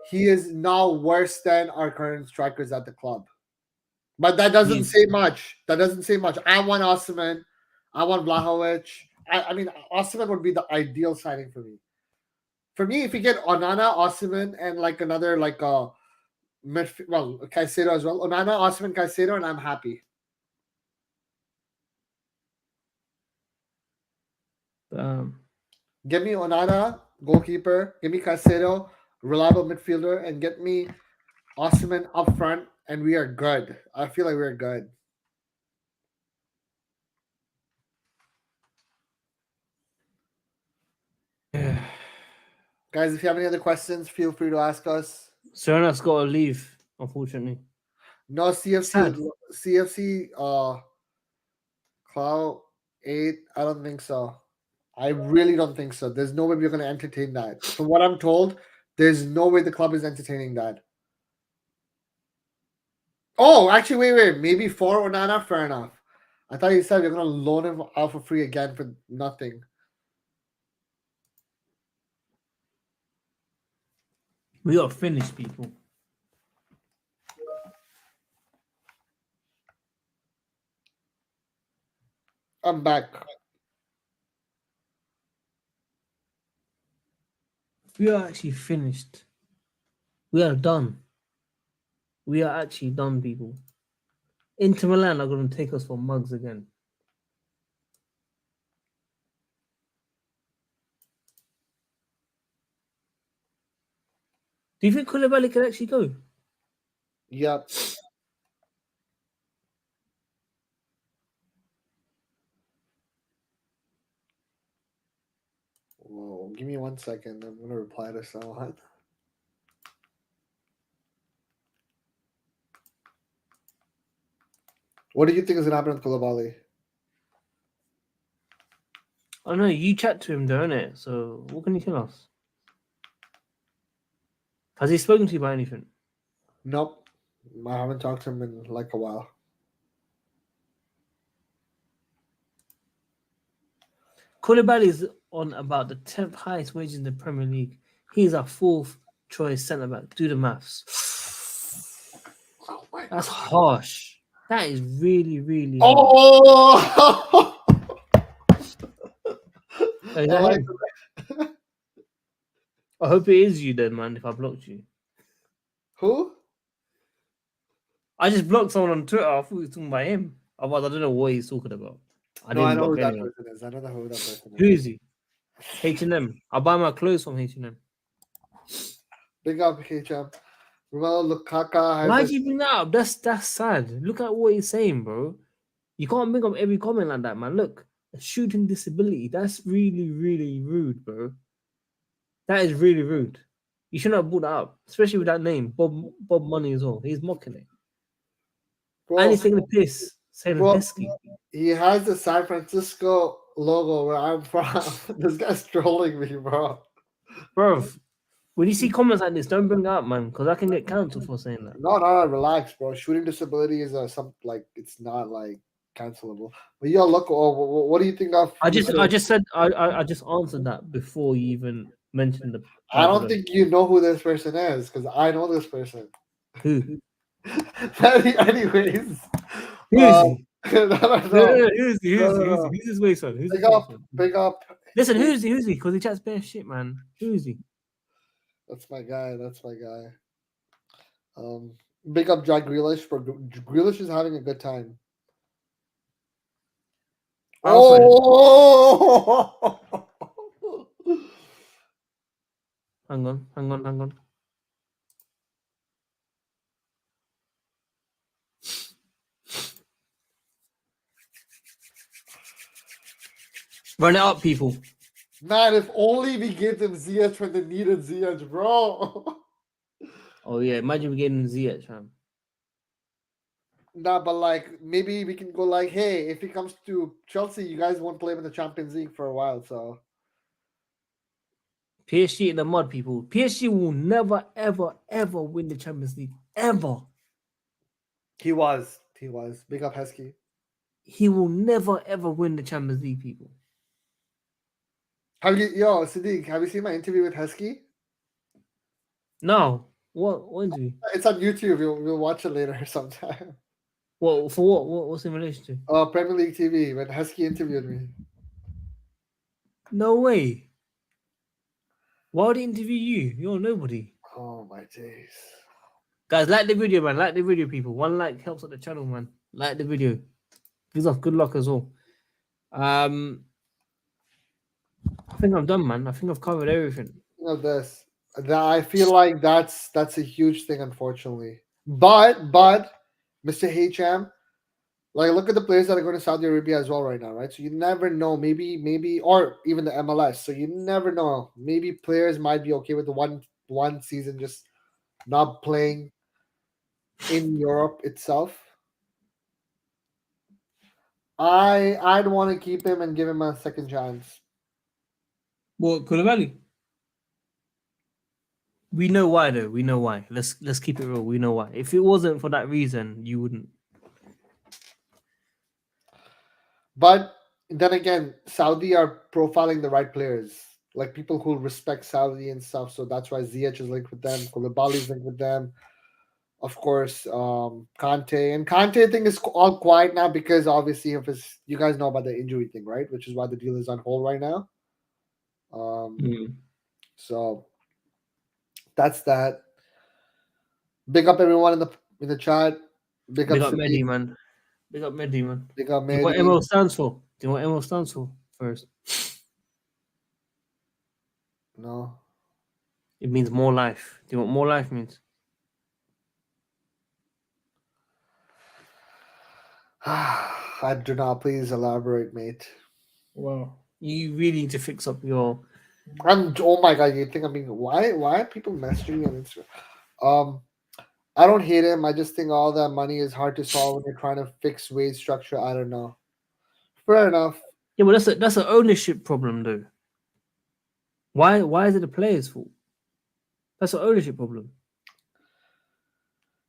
A: he is now worse than our current strikers at the club. But that doesn't
B: He's
A: say much. That doesn't say much. I want Osimhen. I want Vlahovic. I mean, Osimhen would be the ideal signing for me. For me, if you get Onana, Osimhen, and like another well, Caicedo as well. Onana, Osimhen, Caicedo, and I'm happy.
B: um,
A: Give me Onana, goalkeeper. Give me Caicedo, reliable midfielder, and get me Osimhen up front, and we are good. I feel like we're good. Guys, if you have any other questions, feel free to ask us.
B: Serena's got to leave, unfortunately.
A: No CFC,
B: Sad.
A: CFC, Cloud 8. I don't think so. I really don't think so. There's no way we're going to entertain that. From what I'm told, there's no way the club is entertaining that. Oh, actually, wait. Maybe for Onana, fair enough. I thought you said you're going to loan him out for free again for nothing.
B: We are finished, people.
A: I'm back.
B: We are actually finished. We are done. We are actually done, people. Inter Milan are going to take us for mugs again. Do you think Koulibaly can actually go?
A: Yep. Whoa, give me 1 second. I'm going to reply to someone. What do you think is going to happen with Koulibaly?
B: I know you chat to him, don't it? So what can you tell us? Has he spoken to you about anything?
A: Nope. I haven't talked to him in like a while.
B: Koulibaly is on about the 10th highest wage in the Premier League. He's a fourth choice centre back. Do the maths.
A: Oh my
B: That's
A: God.
B: harsh. That is really, really harsh.
A: Oh!
B: Is
A: I
B: that
A: like
B: him? I hope it is you then, man, if I blocked you.
A: Who?
B: I just blocked someone on Twitter. I thought he was talking about him. Otherwise, I don't know what he's talking about. I
A: No, I
B: didn't
A: know who
B: block
A: that
B: anyone.
A: person is. I know who that person
B: Who
A: is.
B: is he? H&M. I buy my clothes from H&M.
A: Big up, HM. Romelu Lukaku has
B: Why
A: a
B: do you bring that up? That's sad. Look at what he's saying, bro. You can't bring up every comment like that, man. Look, a shooting disability. That's really, really rude, bro. That is really rude. You shouldn't have brought that up, especially with that name, Bob Money as well. He's mocking it. And
A: bro.
B: he's taking a piss, saying
A: Bro,
B: Heskey.
A: he has the San Francisco logo where I'm from. This guy's trolling me, bro.
B: Bro, when you see comments like this, don't bring it up, man, because I can get cancelled for saying that.
A: No, relax, bro. Shooting disability is some like it's not like cancelable. But yo, look, what do you think of?
B: I just said I just answered that before you even mentioned the
A: I
B: part
A: don't
B: below.
A: think you know who this person is because I know this person.
B: Who?
A: Anyways,
B: Who is he?
A: no,
B: No, who's he?
A: no,
B: Who's he?
A: no,
B: Who's he?
A: no.
B: Who's his waistline? Who's his
A: Big up,
B: waistline?
A: big up.
B: Listen, who's he? Who's he? Because he chats bare shit, man. Who is he?
A: That's my guy. That's my guy. Um, big up Jack Grealish for Grealish is having a good time.
B: Alfred.
A: Oh,
B: Hang on. Run it up, people.
A: Man, if only we gave them Ziyech when they needed Ziyech, bro.
B: Oh yeah, imagine we getting Ziyech, fam.
A: Nah, but like maybe we can go like, hey, if he comes to Chelsea, you guys won't play him in the Champions League for a while, so
B: PSG in the mud, people. PSG will never, ever, ever win the Champions League. Ever.
A: he was. He was. Big up Heskey.
B: He will never, ever win the Champions League, people.
A: Sadiq, have you seen my interview with Heskey?
B: No. What interview?
A: It's on YouTube. We'll watch it later sometime.
B: What for what? What's in relation to?
A: Premier League TV when Heskey interviewed me.
B: No way. Why would he interview you? You're nobody.
A: Oh my days.
B: Guys, like the video, man. Like the video, people. One like helps out the channel, man. Like the video. Gives off good luck as well. I think I'm done, man. I think I've covered everything.
A: This. I feel like that's a huge thing, unfortunately. But Mr. HM, like look at the players that are going to Saudi Arabia as well right now, right? So you never know. Maybe or even the MLS. So you never know. Maybe players might be okay with the one season just not playing in Europe itself. I'd want to keep him and give him a second chance.
B: What, Koulibaly? We know why, though. We know why. Let's keep it real. We know why. If it wasn't for that reason, you wouldn't.
A: But then again, Saudi are profiling the right players, like people who respect Saudi and stuff. So that's why Ziyech is linked with them. Koulibaly is linked with them. Of course, Kante. And Kante thing is all quiet now because obviously of his. You guys know about the injury thing, right? Which is why the deal is on hold right now. So that's that. Big up everyone in the chat. Big up
B: Big up
A: Sadiq.
B: Mehdi, man. Big up Mehdi, man.
A: Big up
B: Do you know what
A: Mehdi.
B: MO stands for? Do you know what MO stands for first?
A: No.
B: It means more life. Do you know what more life means?
A: I do not. Please elaborate, mate.
B: Well, you really need to fix up your.
A: Oh my god, you think I'm being why are people messaging me on Instagram? I don't hate him. I just think all that money is hard to solve when you're trying to fix wage structure. I don't know. Fair enough.
B: Yeah, well, that's an ownership problem, though. Why is it the players' fault? That's an ownership problem.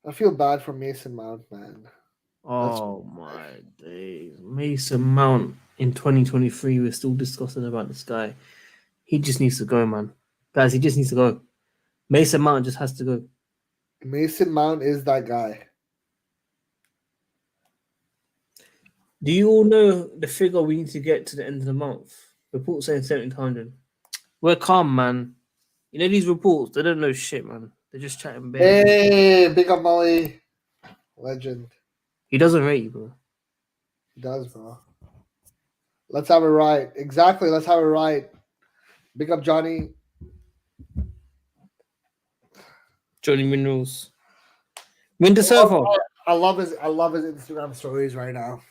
A: I feel bad for Mason Mount, man.
B: Oh my days. Mason Mount in 2023, we're still discussing about this guy. He just needs to go, man. Guys, he just needs to go. Mason Mount just has to go.
A: Mason Mount is that guy.
B: Do you all know the figure we need to get to the end of the month? Report saying 1700. We're calm, man. You know these reports, they don't know shit, man. They're just chatting bare.
A: Hey, big up Molly. Legend.
B: He doesn't rate you, bro.
A: He does, bro. Let's have it right. Exactly. Let's have it right. Big up Johnny.
B: Johnny Minerals. Winter Surfer.
A: I love his Instagram stories right now.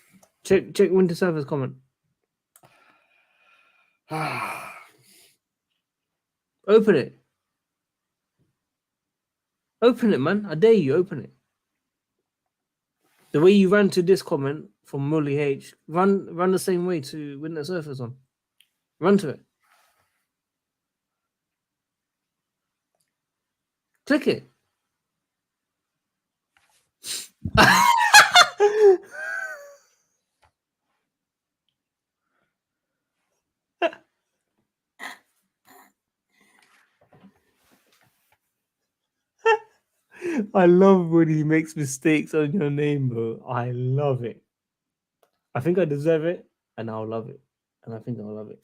B: Check Winter Surfer's comment. Open it. Open it, man. I dare you, open it. The way you ran to this comment from Mully H, run the same way to Winter Surfer's on. Run to it. Click it. I love when he makes mistakes on your name, bro. I love it. I think I deserve it, and I'll love it. And I think I'll love it.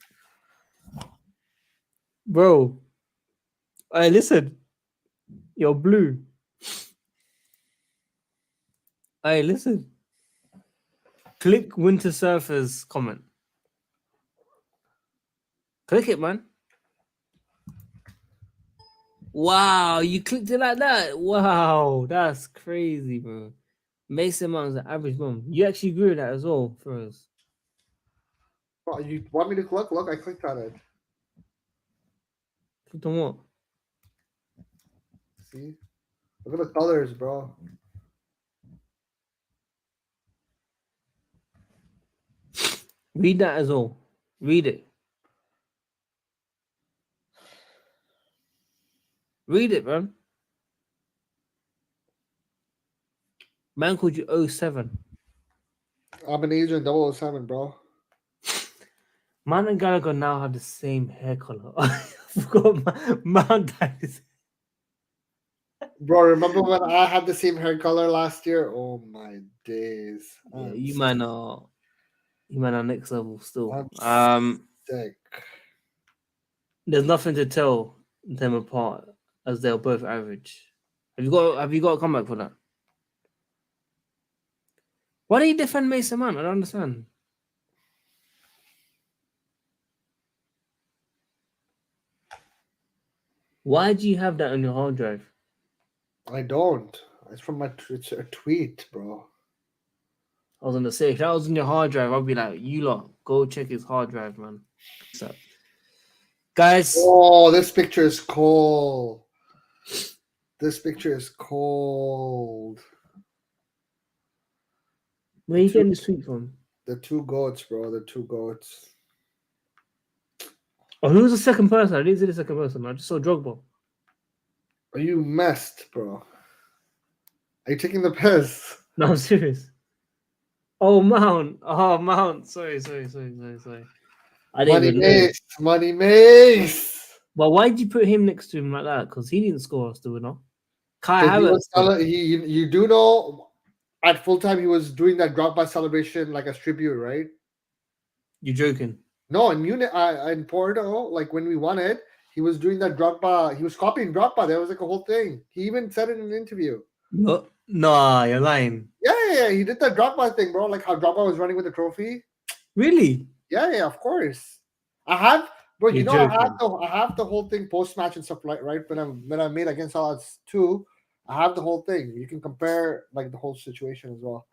B: Bro, hey, listen. You're blue. Hey, listen. Click Winter Surfer's comment. Click it, man. Wow, you clicked it like that. Wow, that's crazy, bro. Mason Mount is an average mom. You actually agree with that as well, for us.
A: Oh, you want me to look? Look, I clicked on it.
B: Click on what?
A: See? Look at the colors, bro.
B: Read that as well. Read it. Read it, man. Man called you 07.
A: I'm an agent 007, bro.
B: Man and Gallagher now have the same hair color. I forgot Mount is.
A: Bro, remember when I had the same hair color last year? Oh my days.
B: Yeah, you man are next level still.
A: I'm sick.
B: There's nothing to tell them apart as they're both average. Have you got a comeback for that? Why do you defend Mason Mount? I don't understand. Why do you have that on your hard drive?
A: I don't. It's from it's a tweet, bro.
B: I was gonna say if that was on your hard drive, I'd be like, you lot, go check his hard drive, man. So, guys,
A: Oh, this picture is cold. This picture is cold.
B: where are you getting this tweet from?
A: The two goats, bro. The two goats.
B: Oh, who's the second person? I didn't see the second person. I just saw Drogba.
A: Are you messed, bro? Are you taking the piss?
B: No, I'm serious. Oh, Mount. Oh, Mount. Sorry. I didn't
A: Money
B: even know.
A: Mace. Money Mace.
B: But why did you put him next to him like that? Because he didn't score us, do we know? Kai
A: He
B: Havertz.
A: was you do know at full time he was doing that drop by celebration like a tribute, right?
B: You're joking.
A: No, in Munich, in Porto, like when we won it, he was doing that drop by. He was copying drop by. That was like a whole thing. He even said it in an interview.
B: No, nah, you're lying.
A: Yeah. He did that drop by thing, bro. Like how drop by was running with the trophy.
B: Really?
A: Yeah, of course. I have, bro.
B: You're
A: You know, I
B: joking.
A: have the whole thing post match and stuff like right when I made against all odds too. I have the whole thing. You can compare like the whole situation as well.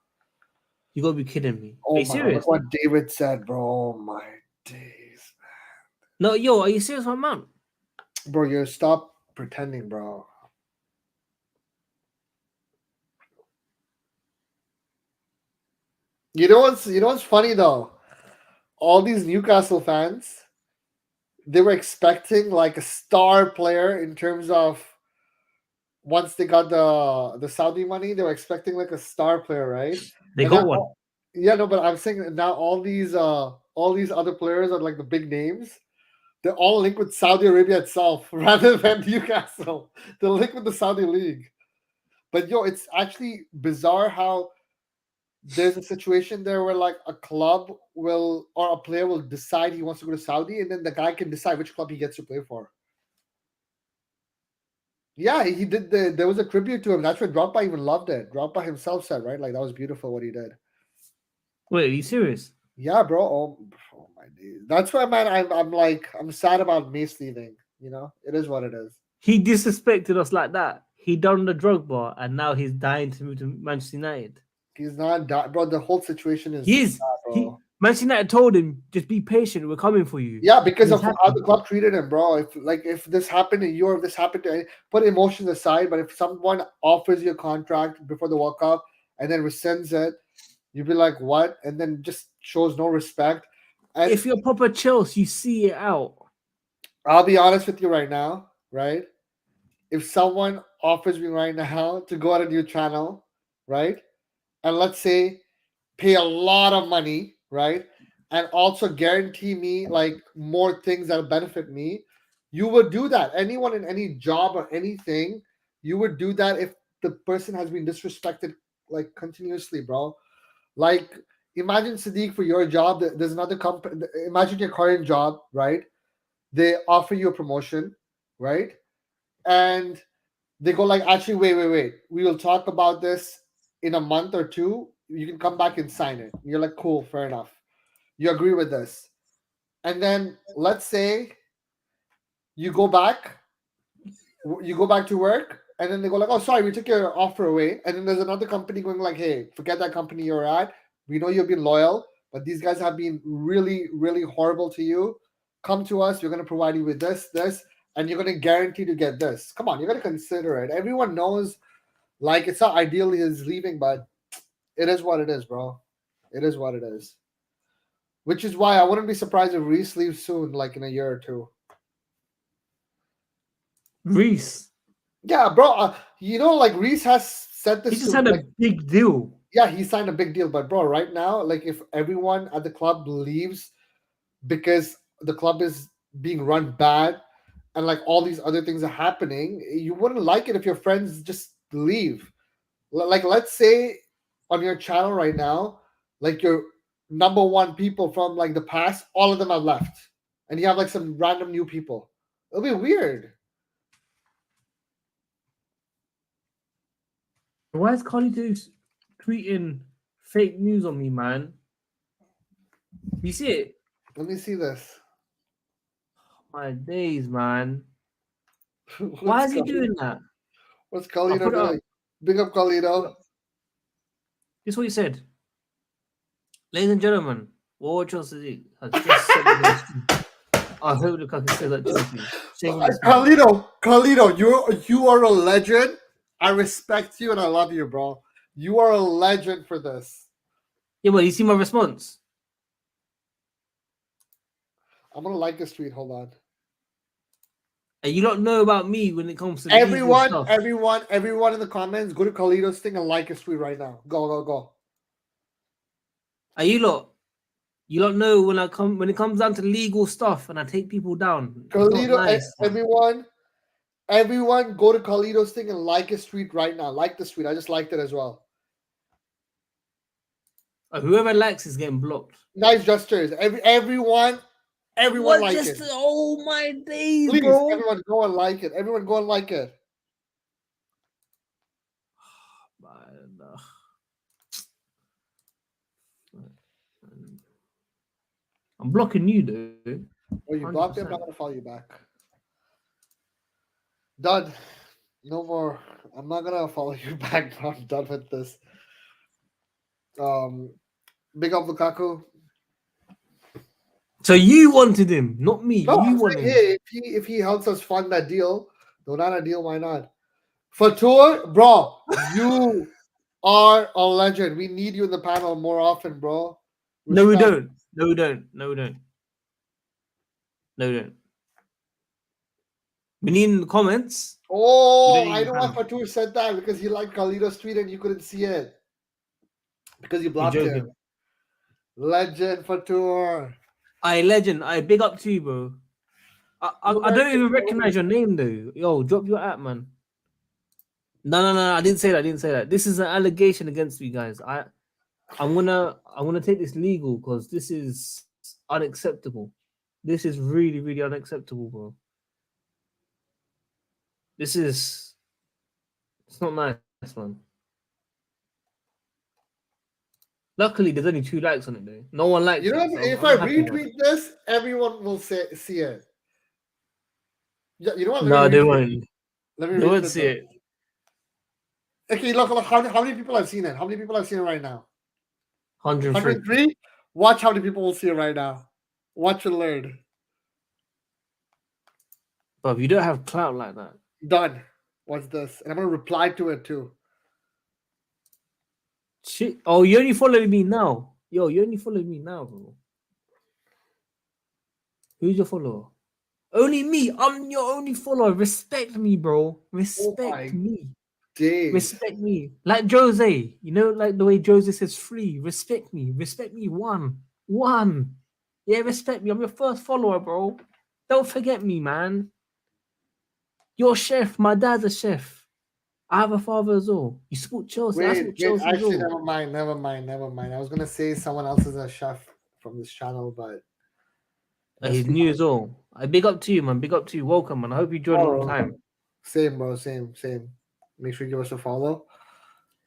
B: You gotta be kidding me.
A: Oh
B: Are you
A: my god,
B: serious?
A: look what David said, bro. Oh my days,
B: No, yo, are you serious, my man?
A: bro. You stop pretending, bro. You know what's funny though? All these Newcastle fans, they were expecting like a star player in terms of once they got the Saudi money, they were expecting like a star player, right?
B: They
A: And
B: got
A: now,
B: one.
A: yeah, no, but I'm saying that now all these other players are like the big names. They're all linked with Saudi Arabia itself rather than Newcastle. They're linked with the Saudi league. But yo, it's actually bizarre how there's a situation there where like a club will or a player will decide he wants to go to Saudi, and then the guy can decide which club he gets to play for. Yeah, he did. There was a tribute to him. That's why Drogba even loved it. Drogba himself said, right, like that was beautiful what he did.
B: Wait, are you serious?
A: Yeah, bro. Oh my days. That's why, man. I'm like I'm sad about Mace leaving. You know, it is what it is.
B: He disrespected us like that. He done the drug bar, and now he's dying to move to Manchester United.
A: He's not, bro. The whole situation is,
B: He is.
A: bro.
B: Manchester United told him, just be patient. We're coming for you.
A: Yeah, because
B: And
A: of
B: he's
A: how
B: happy.
A: the club treated him, bro. If this happened to you or if this happened to put emotions aside, but if someone offers you a contract before the World Cup and then rescinds it, you'd be like, what? And then just shows no respect. And
B: If you're proper Chelsea, you see it out.
A: I'll be honest with you right now, right? If someone offers me right now to go on a new channel, right? And let's say pay a lot of money, right? And also guarantee me like more things that benefit me, you would do that. Anyone in any job or anything, you would do that if the person has been disrespected like continuously, bro. Like imagine Sadiq for your job. There's another company. Imagine your current job, right? They offer you a promotion, right? And they go like, actually, wait. We will talk about this in a month or two. You can come back and sign it. You're like, cool, fair enough. You agree with this. And then let's say you go back, to work, and then they go like, oh, sorry, we took your offer away. And then there's another company going like, hey, forget that company you're at. We know you've been loyal. but these guys have been really, really horrible to you. Come to us. We're going to provide you with this, and you're going to guarantee to get this. Come on, you got to consider it. Everyone knows, like, it's not ideal he's leaving, but it is what it is, bro. It is what it is. Which is why I wouldn't be surprised if Reese leaves soon, like in a year or two.
B: Reese.
A: Yeah, bro. Like Reese has said this
B: He just
A: to,
B: had a
A: like,
B: big deal.
A: yeah, he signed a big deal. But bro, right now, like if everyone at the club leaves because the club is being run bad and like all these other things are happening, you wouldn't like it if your friends just leave. Like let's say on your channel right now, like your number one people from like the past, all of them have left. And you have like some random new people. It'll be weird.
B: Why is Carlito tweeting fake news on me, man? You see it?
A: Let me see this.
B: My days, man. Why
A: What's
B: is he
A: Carlito?
B: doing that?
A: What's
B: I'll
A: Carlito
B: put it up.
A: doing? Big up Carlito.
B: This is what he said. Ladies and gentlemen, WorldWideChels has just said it in the stream. I hope Lukaku says that Chelsea. Shameless, man.
A: Carlito, you are a legend. I respect you and I love you, bro. You are a legend for this.
B: Yeah, but you see my response?
A: I'm gonna like this tweet. Hold on.
B: And you don't know about me when it comes to legal
A: Everyone
B: stuff.
A: in the comments, go to Carlito's thing and like his tweet right now. Go.
B: And you don't know when it comes down to legal stuff and I take people down. It's not
A: Carlito,
B: nice.
A: everyone go to Carlito's thing and like his tweet right now. Like this tweet. I just liked it as well.
B: Whoever likes is getting blocked.
A: Nice gestures. Everyone
B: What
A: like
B: just
A: it.
B: oh my days,
A: Please,
B: bro.
A: everyone go and like it. Everyone go and like it.
B: I'm blocking you, though.
A: Oh, you blocked me? I'm not gonna follow you back. Done. No more. I'm not gonna follow you back. I'm done with this. Big up Lukaku.
B: So you wanted him, not me.
A: No,
B: You
A: I'm
B: wanted
A: saying,
B: him.
A: hey, if he helps us fund that deal, the Onana deal, why not? Fatur, bro, you are a legend. We need you in the panel more often, bro.
B: No, we
A: Respect.
B: don't. No, we don't. No, we don't. No, we don't. We need in the comments.
A: Oh, I know why Fatur said that because he liked Carlito's tweet and you couldn't see it because you blocked him. Legend Fatur.
B: Legend. Big up to you, bro. I don't even recognize your name though. Yo, drop your app, man. No. I didn't say that. This is an allegation against you guys. I'm gonna take this legal because this is unacceptable. This is really, really unacceptable, bro. It's not nice, man. Luckily, there's only 2 likes on it though. No one likes
A: You know,
B: it. So
A: if
B: I'm
A: I
B: happy,
A: retweet this, everyone will see it. Yeah, you know what?
B: No, they won't.
A: Let me
B: They won't see it.
A: Okay, look, how many people have seen it? How many people have seen it right now?
B: 103.
A: 103? Watch how many people will see it right now. Watch and learn.
B: But you don't have clout like that.
A: Done. What's this? And I'm gonna reply to it too.
B: Shit. Oh, you only followed me now. Yo, you only followed me now, bro. Who's your follower? Only me. I'm your only follower. Respect me, bro. Respect me.
A: Days.
B: Respect me. Like Jose. You know, like the way Jose says free. Respect me. Respect me. One. Yeah, respect me. I'm your first follower, bro. Don't forget me, man. You're a chef. My dad's a chef. I have a father as well. You support Chelsea. I support Chelsea
A: actually,
B: as well.
A: never mind. I was gonna say someone else is a chef from this channel, but
B: He's new as well. I big up to you, man. Big up to you. Welcome, man. I hope you joined on time.
A: Same, bro. Same. Make sure you give us a follow.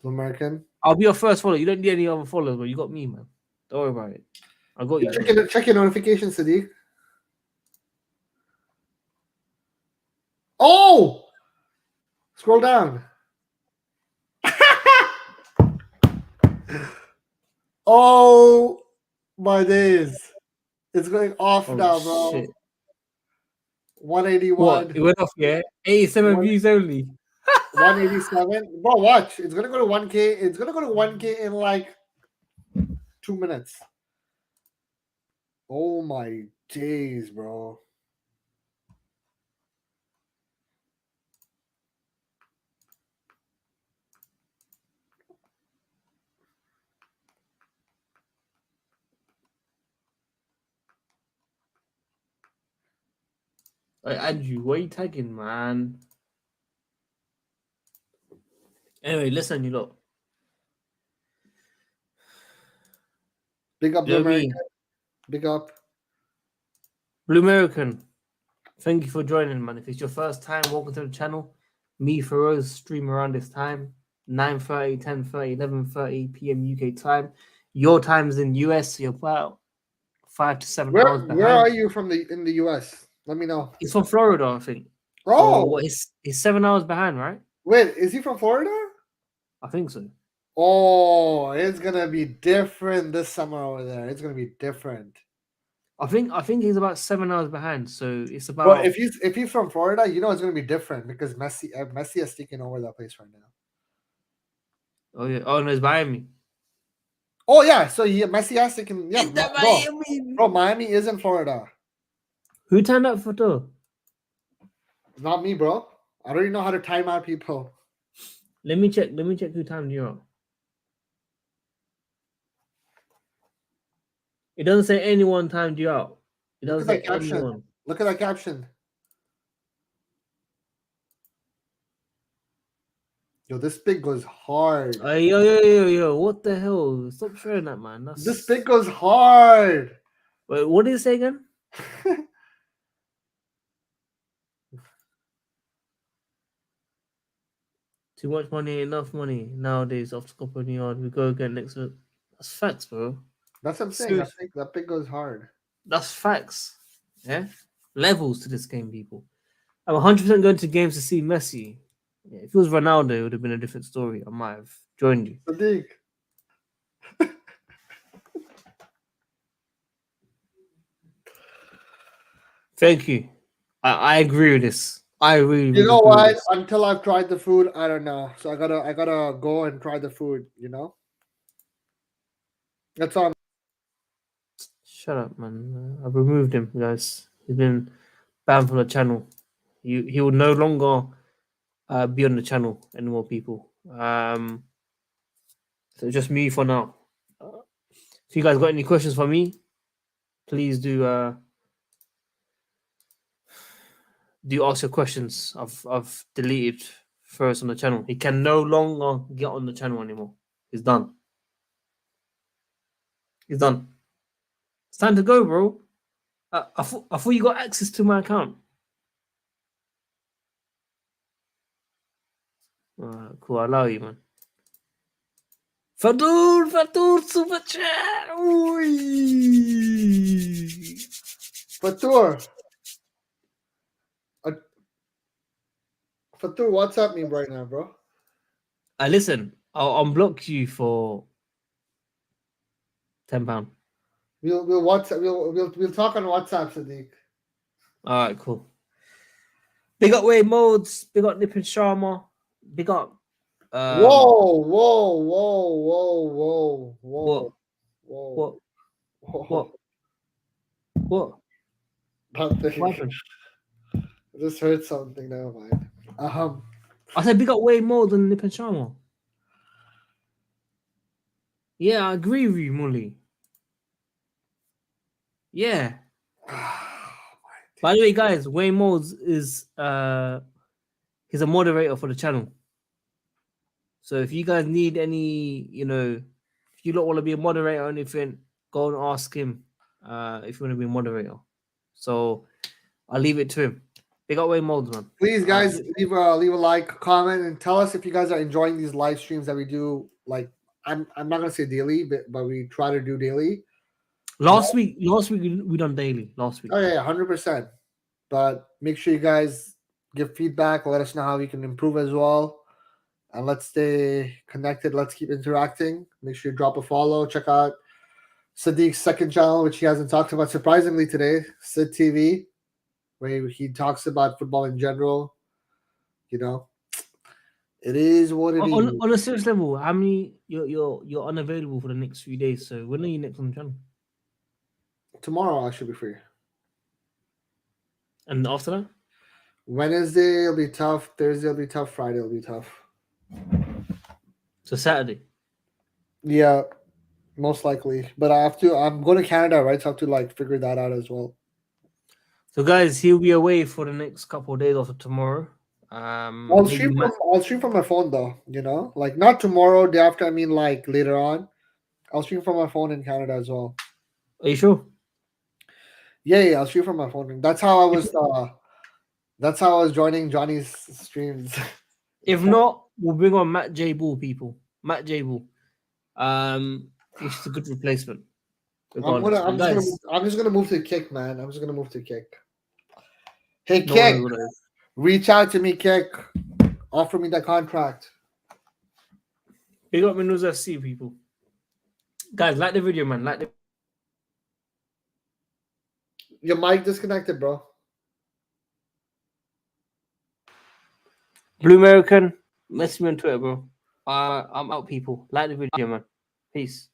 A: American.
B: I'll be your first follower. You don't need any other followers, but you got me, man. Don't worry about it. I got you.
A: Check your notifications, Sadiq. Oh! Scroll down. Oh My days. It's going off
B: Oh
A: now, bro.
B: shit! What?
A: 181,
B: It went off, yeah. 87
A: one,
B: views only.
A: 187. Bro, watch. It's gonna go to 1K. It's gonna go to 1K in like 2 minutes. Oh my days, bro.
B: Hey, Andrew, what are you tagging, man? Anyway, listen, you lot.
A: Big up
B: You
A: Blue
B: know
A: American.
B: me,
A: Big up.
B: Blue American. Thank you for joining, man. If it's your first time, welcome to the channel. Me, Feroz, stream around this time 9:30, 10:30, 11:30 p.m. UK time. Your time's in US, you're about 5 to 7 hours
A: Where are
B: behind.
A: you from the in the US? Let me know.
B: He's from Florida, I think. So
A: Oh,
B: what? He's 7 hours behind, right?
A: wait, is he from Florida?
B: I think so.
A: Oh, it's gonna be different this summer over there. It's gonna be different.
B: I think he's about 7 hours behind. So it's
A: But
B: about
A: if he's from Florida, you know it's gonna be different because Messi has taken over that place right now.
B: oh yeah, oh no, it's Miami.
A: Oh yeah, so Messi has taken
B: Is that
A: bro,
B: Miami?
A: bro. Miami is in Florida.
B: Who turned up for the?
A: Not me, bro. I don't even know how to time out people.
B: Let me check. Let me check who timed you out. It doesn't say anyone timed you out. It
A: Look at
B: doesn't say
A: that caption.
B: anyone.
A: Look at that caption. Yo, this pig goes hard.
B: Yo! What the hell? Stop sharing that, man.
A: This pig
B: That's
A: goes hard.
B: wait. What did it say again? Too much money, ain't enough money nowadays. Off the cup of the yard, we go again next week. That's facts, bro.
A: That's what I'm saying.
B: Seriously,
A: That pig goes hard.
B: that's facts. Yeah, levels to this game, people. I'm 100% going to games to see Messi. Yeah, if it was Ronaldo, it would have been a different story. I might have joined you.
A: Sadiq.
B: Thank you. I agree with this. I really,
A: You
B: really
A: know
B: agree with
A: what?
B: this.
A: Until I've tried the food, I don't know. So I gotta go and try the food. You know. That's all.
B: Shut up, man. I've removed him, guys. He's been banned from the channel. He will no longer be on the channel anymore, people. So just me for now. If you guys got any questions for me, please do ask your questions. I've deleted first on the channel. He can no longer get on the channel anymore. He's done. He's done. It's time to go, bro. I thought you got access to my account. Cool. I allow you, man. Fadur, super chat. Oi.
A: Fatur. Uh, Fatur, what's happening right now, bro?
B: Listen, I'll unblock you for £10.
A: We'll talk on WhatsApp, Sadiq.
B: All right, cool. Big up Way Modes. Big up Nipin Sharma. Big up.
A: Whoa,
B: What?
A: whoa,
B: What?
A: whoa.
B: What? What?
A: Nothing.
B: What happened?
A: I just heard something. Never mind.
B: I said big up Way Modes and Nipin Sharma. Yeah, I agree with you, Mully. Yeah. By the way, guys, Wayne Modes is he's a moderator for the channel. So if you guys need any, if you don't want to be a moderator or anything, go and ask him if you want to be a moderator. So I'll leave it to him. Big up Wayne Modes, man.
A: Please, guys, leave a like, comment, and tell us if you guys are enjoying these live streams that we do. Like, I'm not gonna say daily, but we try to do daily.
B: Last week we done daily. Last week.
A: Oh yeah, 100%. But make sure you guys give feedback. Let us know how we can improve as well. And let's stay connected. Let's keep interacting. Make sure you drop a follow. Check out Sadiq's second channel, which he hasn't talked about surprisingly today, Sid TV, where he talks about football in general. You know, it is what it is.
B: On a serious level, how many you're unavailable for the next few days? So when are you next on the channel?
A: Tomorrow I should be free.
B: And after that,
A: Wednesday will be tough. Thursday will be tough. Friday will be tough.
B: so Saturday.
A: Yeah, most likely. But I'm going to Canada, right? So I have to like figure that out as well.
B: So guys, he'll be away for the next couple of days after tomorrow.
A: I'll stream from my phone though. You know, like not tomorrow, day after. I mean, like later on. I'll stream from my phone in Canada as well.
B: Are you sure?
A: Yeah, I'll stream from my phone. That's how I was. That's how I was joining Johnny's streams.
B: If not, we'll bring on Matt J. Ball, people. Matt J. Ball. It's a good replacement.
A: I'm just gonna move to Kick, man. I'm just gonna move to Kick. Hey,
B: No
A: Kick,
B: one knows.
A: reach out to me, Kick. Offer me the contract.
B: Big up Menuz FC, people. Guys, like the video, man. Like the
A: Your mic disconnected, bro.
B: Blue American, message me on Twitter, bro. I'm out, people. Like the video, man. Peace.